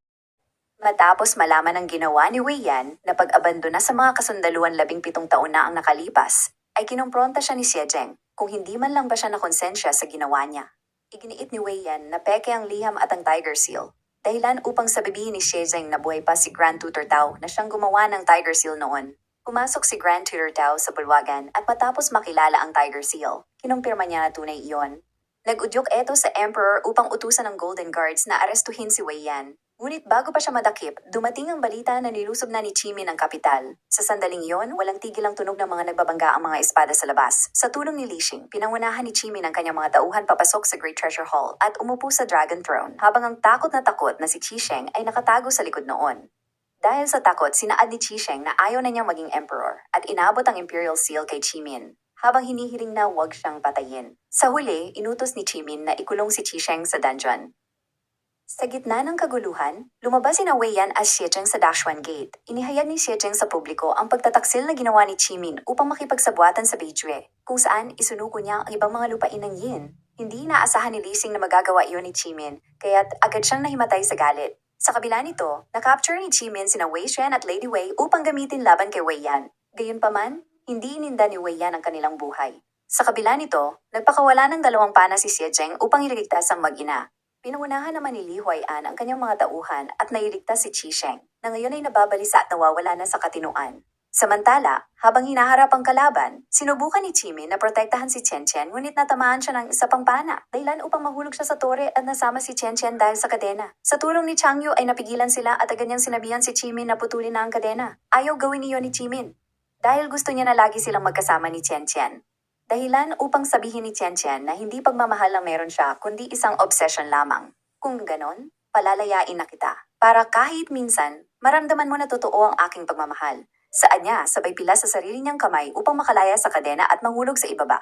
Matapos malaman ang ginawa ni Wei Yan na pag-abandona sa mga kasundaluan 17 taon na ang nakalipas, ay kinumpronta siya ni Xie Zheng kung hindi man lang ba siya nakonsensya sa ginawa niya. Iginiit ni Wei Yan na peke ang liham at ang Tiger Seal, dahilan upang sabihin ni Xie Zheng na buhay pa si Grand Tutor Tao na siyang gumawa ng Tiger Seal noon. Pumasok si Grand Tutor Tao sa bulwagan at matapos makilala ang Tiger Seal, kinumpirma niya na tunay iyon. Nag-udyok eto sa Emperor upang utusan ng Golden Guards na arestuhin si Wei Yan. Ngunit bago pa siya madakip, dumating ang balita na nilusob na ni Chimin ang kapital. Sa sandaling iyon, walang tigil ang tunog ng mga nagbabangga ang mga espada sa labas. Sa tulong ni Li Xing, pinangunahan ni Chimin ang kanyang mga tauhan papasok sa Great Treasure Hall at umupo sa Dragon Throne, habang ang takot na si Qisheng ay nakatago sa likod noon. Dahil sa takot, sinaad ni Qisheng na ayaw na niyang maging emperor at inabot ang Imperial Seal kay Chimin, habang hinihiling na huwag siyang patayin. Sa huli, inutos ni Chimin na ikulong si Qisheng sa dungeon. Sa gitna ng kaguluhan, lumabas sina Wei Yan at Xie Zheng sa Dashuan Gate. Inihayag ni Xie Zheng sa publiko ang pagtataksil na ginawa ni Chimin upang makipagsabuatan sa Beijue, kung saan isunuko niya ang ibang mga lupain ng Yin. Hindi inaasahan ni Li Xing na magagawa iyon ni Chimin, kaya't agad siyang nahimatay sa galit. Sa kabila nito, nakapture ni Chimin sina Wei Xuan at Lady Wei upang gamitin laban kay Wei Yan. Gayunpaman, hindi ininda ni Wei Yan ang kanilang buhay. Sa kabila nito, nagpakawala ng 2 pana si Xie Zheng upang iligtas ang mag-ina. Pinangunahan naman ni Li Huaian ang kanyang mga tauhan at nailigtas si Qisheng, na ngayon ay nababalisa at nawawala na sa katinuan. Samantala, habang hinaharap ang kalaban, sinubukan ni Jimin na protektahan si Chen Chen ngunit natamaan siya ng isa pang pana, dahilan upang mahulog siya sa tore at nasama si Chen Chen dahil sa kadena. Sa tulong ni Changyu ay napigilan sila at agad niyang sinabihan si Jimin na putulin na ang kadena. Ayaw gawin niyon ni Jimin. Dahil gusto niya na lagi silang magkasama ni Chen Chen. Dahilan upang sabihin ni Chen Chen na hindi pagmamahal lang meron siya kundi isang obsession lamang. Kung ganon, palalayain na kita. Para kahit minsan, maramdaman mo na totoo ang aking pagmamahal. Saan niya sabay pila sa sarili niyang kamay upang makalaya sa kadena at mahulog sa ibaba.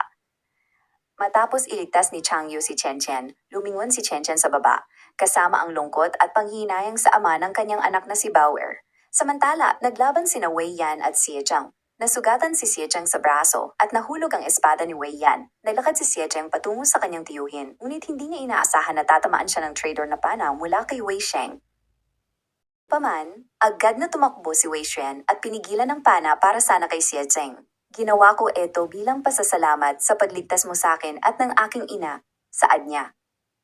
Matapos iligtas ni Changyu si Chen Chen, lumingon si Chen Chen sa baba, kasama ang lungkot at panghihinayang sa ama ng kanyang anak na si Bauer. Samantala, naglaban sina Wei Yan at Xie Zhang. Nasugatan si Xie Zhang sa braso at nahulog ang espada ni Wei Yan. Naglakad si Xie Zhang patungo sa kanyang tiyuhin, ngunit hindi niya inaasahan na tatamaan siya ng traitor na pana mula kay Wei Sheng. Paman, agad na tumakbo si Wei Xuan at pinigilan ng pana para sana kay Xie Zheng. Ginawa ko ito bilang pasasalamat sa pagligtas mo sa akin at ng aking ina, saad niya.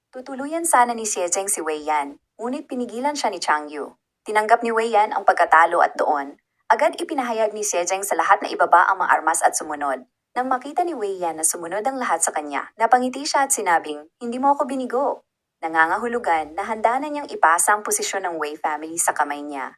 Tutuluyan sana ni Xie Zheng si Wei Yan, ngunit pinigilan siya ni Changyu. Tinanggap ni Wei Yan ang pagkatalo at doon, agad ipinahayag ni Xie Zheng sa lahat na ibaba ang mga armas at sumunod. Nang makita ni Wei Yan na sumunod ang lahat sa kanya, napangiti siya at sinabing, hindi mo ako binigo. Nangangahulugan na handa na niyang ipasa ang posisyon ng Wei family sa kamay niya.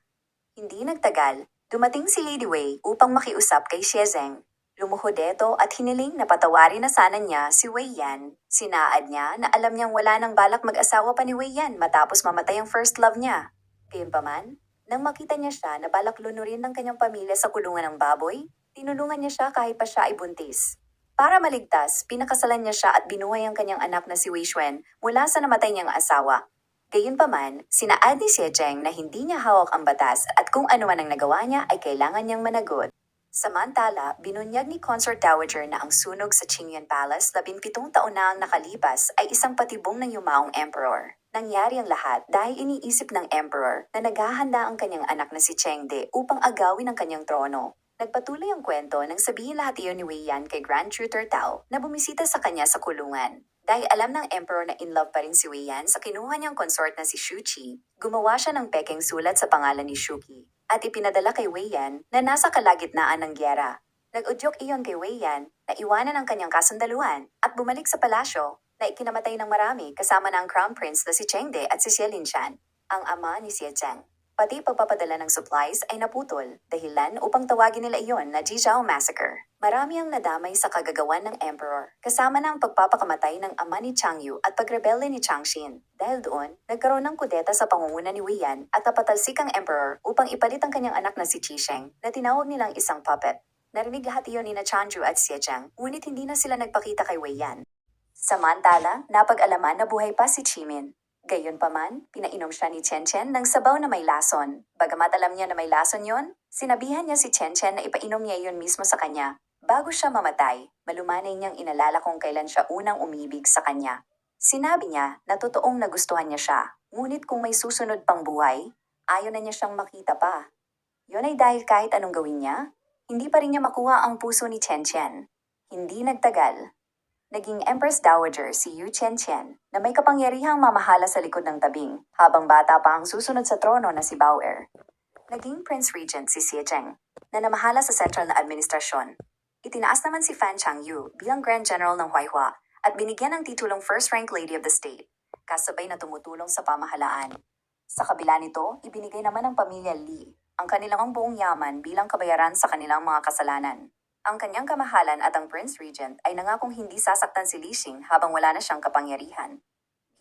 Hindi nagtagal, dumating si Lady Wei upang makiusap kay Xie Zheng. Lumuhod ito at hiniling na patawarin na sana niya si Wei Yan. Sinaad niya na alam niyang wala nang balak mag-asawa pa ni Wei Yan matapos mamatay ang first love niya. Gayunpaman, nang makita niya siya na balak lunurin ng kanyang pamilya sa kulungan ng baboy, tinulungan niya siya kahit pa siya ay buntis. Para maligtas, pinakasalan niya siya at binuhay ang kanyang anak na si Wei Xuan mula sa namatay niyang asawa. Gayunpaman, sinaad ni Xie Zheng na hindi niya hawak ang batas at kung ano man ang nagawa niya ay kailangan niyang managot. Samantala, binunyag ni Consort Dowager na ang sunog sa Qingyan Palace 17 taon na ang nakalipas ay isang patibong ng yumaong emperor. Nangyari ang lahat dahil iniisip ng emperor na naghahanda ang kanyang anak na si Chengde upang agawin ang kanyang trono. Nagpatuloy ang kwento nang sabihin lahat iyon ni Wei Yan kay Grand Tutor Tao na bumisita sa kanya sa kulungan. Dahil alam ng emperor na in love pa rin si Wei Yan sa kinuha niyang consort na si Shuqi, gumawa siya ng pekeng sulat sa pangalan ni Shuqi at ipinadala kay Wei Yan na nasa kalagitnaan ng gyera. Nag-udyok iyon kay Wei Yan na iwanan ang kanyang kasundaluhan at bumalik sa palasyo na ikinamatay ng marami kasama ng Crown Prince na si Chengde at si Xie Linshan, ang ama ni Xie Zheng. Pati pagpapadala ng supplies ay naputol, dahilan upang tawagin nila iyon na Jizhao Massacre. Marami ang nadamay sa kagagawan ng emperor, kasama na ang pagpapakamatay ng ama ni Changyu at pagrebelde ni Changxin. Dahil doon, nagkaroon ng kudeta sa pangunguna ni Wei Yan at napatalsik ang emperor upang ipalit ang kanyang anak na si Qisheng na tinawag nilang isang puppet. Narinig lahat iyon ni na Changju at Xie Zheng, ngunit hindi na sila nagpakita kay Wei Yan. Samantala, napag-alaman na buhay pa si Jimin. Gayunpaman, pinainom siya ni Chen Chen ng sabaw na may lason. Bagamat alam niya na may lason yon, sinabihan niya si Chen Chen na ipainom niya yon mismo sa kanya. Bago siya mamatay, malumanay niyang inalala kung kailan siya unang umibig sa kanya. Sinabi niya na totoong nagustuhan niya siya, ngunit kung may susunod pang buhay, ayaw na niya siyang makita pa. Yon ay dahil kahit anong gawin niya, hindi pa rin niya makuha ang puso ni Chen Chen. Hindi nagtagal. Naging Empress Dowager si Yu Chen Chen na may kapangyarihang mamahala sa likod ng tabing habang bata pa ang susunod sa trono na si Bauer. Naging Prince Regent si Xie Zheng na namahala sa sentral na administrasyon. Itinaas naman si Fan Changyu bilang Grand General ng Huaihua at binigyan ng titulong First Rank Lady of the State, kasabay na tumutulong sa pamahalaan. Sa kabila nito, ibinigay naman ng pamilya Li ang kanilang buong yaman bilang kabayaran sa kanilang mga kasalanan. Ang kanyang kamahalan at ang Prince Regent ay nangakong hindi sasaktan si Li Xing habang wala na siyang kapangyarihan.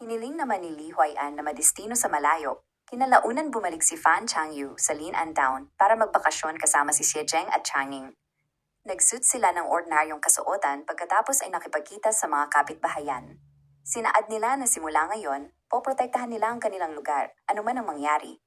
Hiniling naman ni Li Huai'an na madestino sa malayo. Kinalaunan bumalik si Fan Changyu sa Lin'an Town para magbakasyon kasama si Xie Zheng at Changning. Nagsuot sila ng ordinaryong kasuotan pagkatapos ay nakipagkita sa mga kapitbahayan. Sinaad nila na simula ngayon, poprotektahan nila ang kanilang lugar, anuman ang mangyari.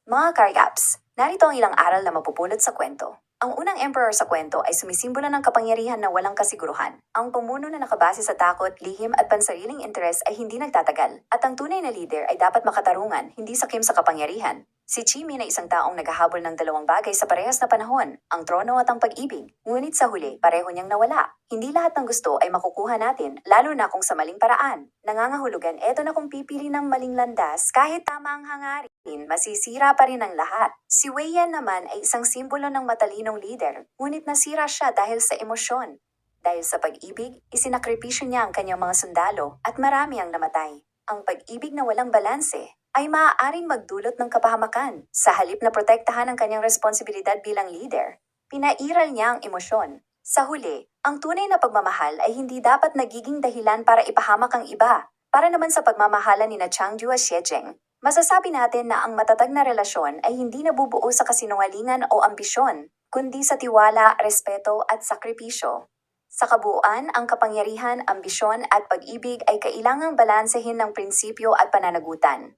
Mga Karyaps, narito ang ilang aral na mapupulot sa kwento. Ang unang emperor sa kwento ay sumisimbolo ng kapangyarihan na walang kasiguruhan. Ang pamuno na nakabase sa takot, lihim at pansariling interes ay hindi nagtatagal. At ang tunay na leader ay dapat makatarungan, hindi sakim sa kapangyarihan. Si Jimin ay isang taong naghahabol ng dalawang bagay sa parehas na panahon, ang trono at ang pag-ibig. Ngunit sa huli, pareho niyang nawala. Hindi lahat ng gusto ay makukuha natin, lalo na kung sa maling paraan. Nangangahulugan, eto na kung pipili ng maling landas, kahit tama ang hangarin, masisira pa rin ang lahat. Si Wei Yan naman ay isang simbolo ng matalinong leader, ngunit nasira siya dahil sa emosyon. Dahil sa pag-ibig, isinakripisyo niya ang kanyang mga sundalo at marami ang namatay. Ang pag-ibig na walang balanse ay maaaring magdulot ng kapahamakan. Sa halip na protektahan ang kanyang responsibilidad bilang leader, pinairal niya ang emosyon. Sa huli, ang tunay na pagmamahal ay hindi dapat nagiging dahilan para ipahamak ang iba. Para naman sa pagmamahalan ni Changju at Xiejing, masasabi natin na ang matatag na relasyon ay hindi nabubuo sa kasinungalingan o ambisyon, kundi sa tiwala, respeto at sakripisyo. Sa kabuuan, ang kapangyarihan, ambisyon at pag-ibig ay kailangang balansehin ng prinsipyo at pananagutan.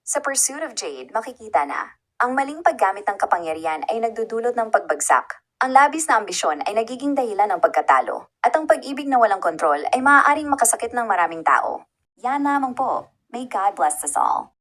Sa Pursuit of Jade, makikita na, ang maling paggamit ng kapangyarihan ay nagdudulot ng pagbagsak. Ang labis na ambisyon ay nagiging dahilan ng pagkatalo. At ang pag-ibig na walang kontrol ay maaaring makasakit ng maraming tao. Yan lamang po. May God bless us all.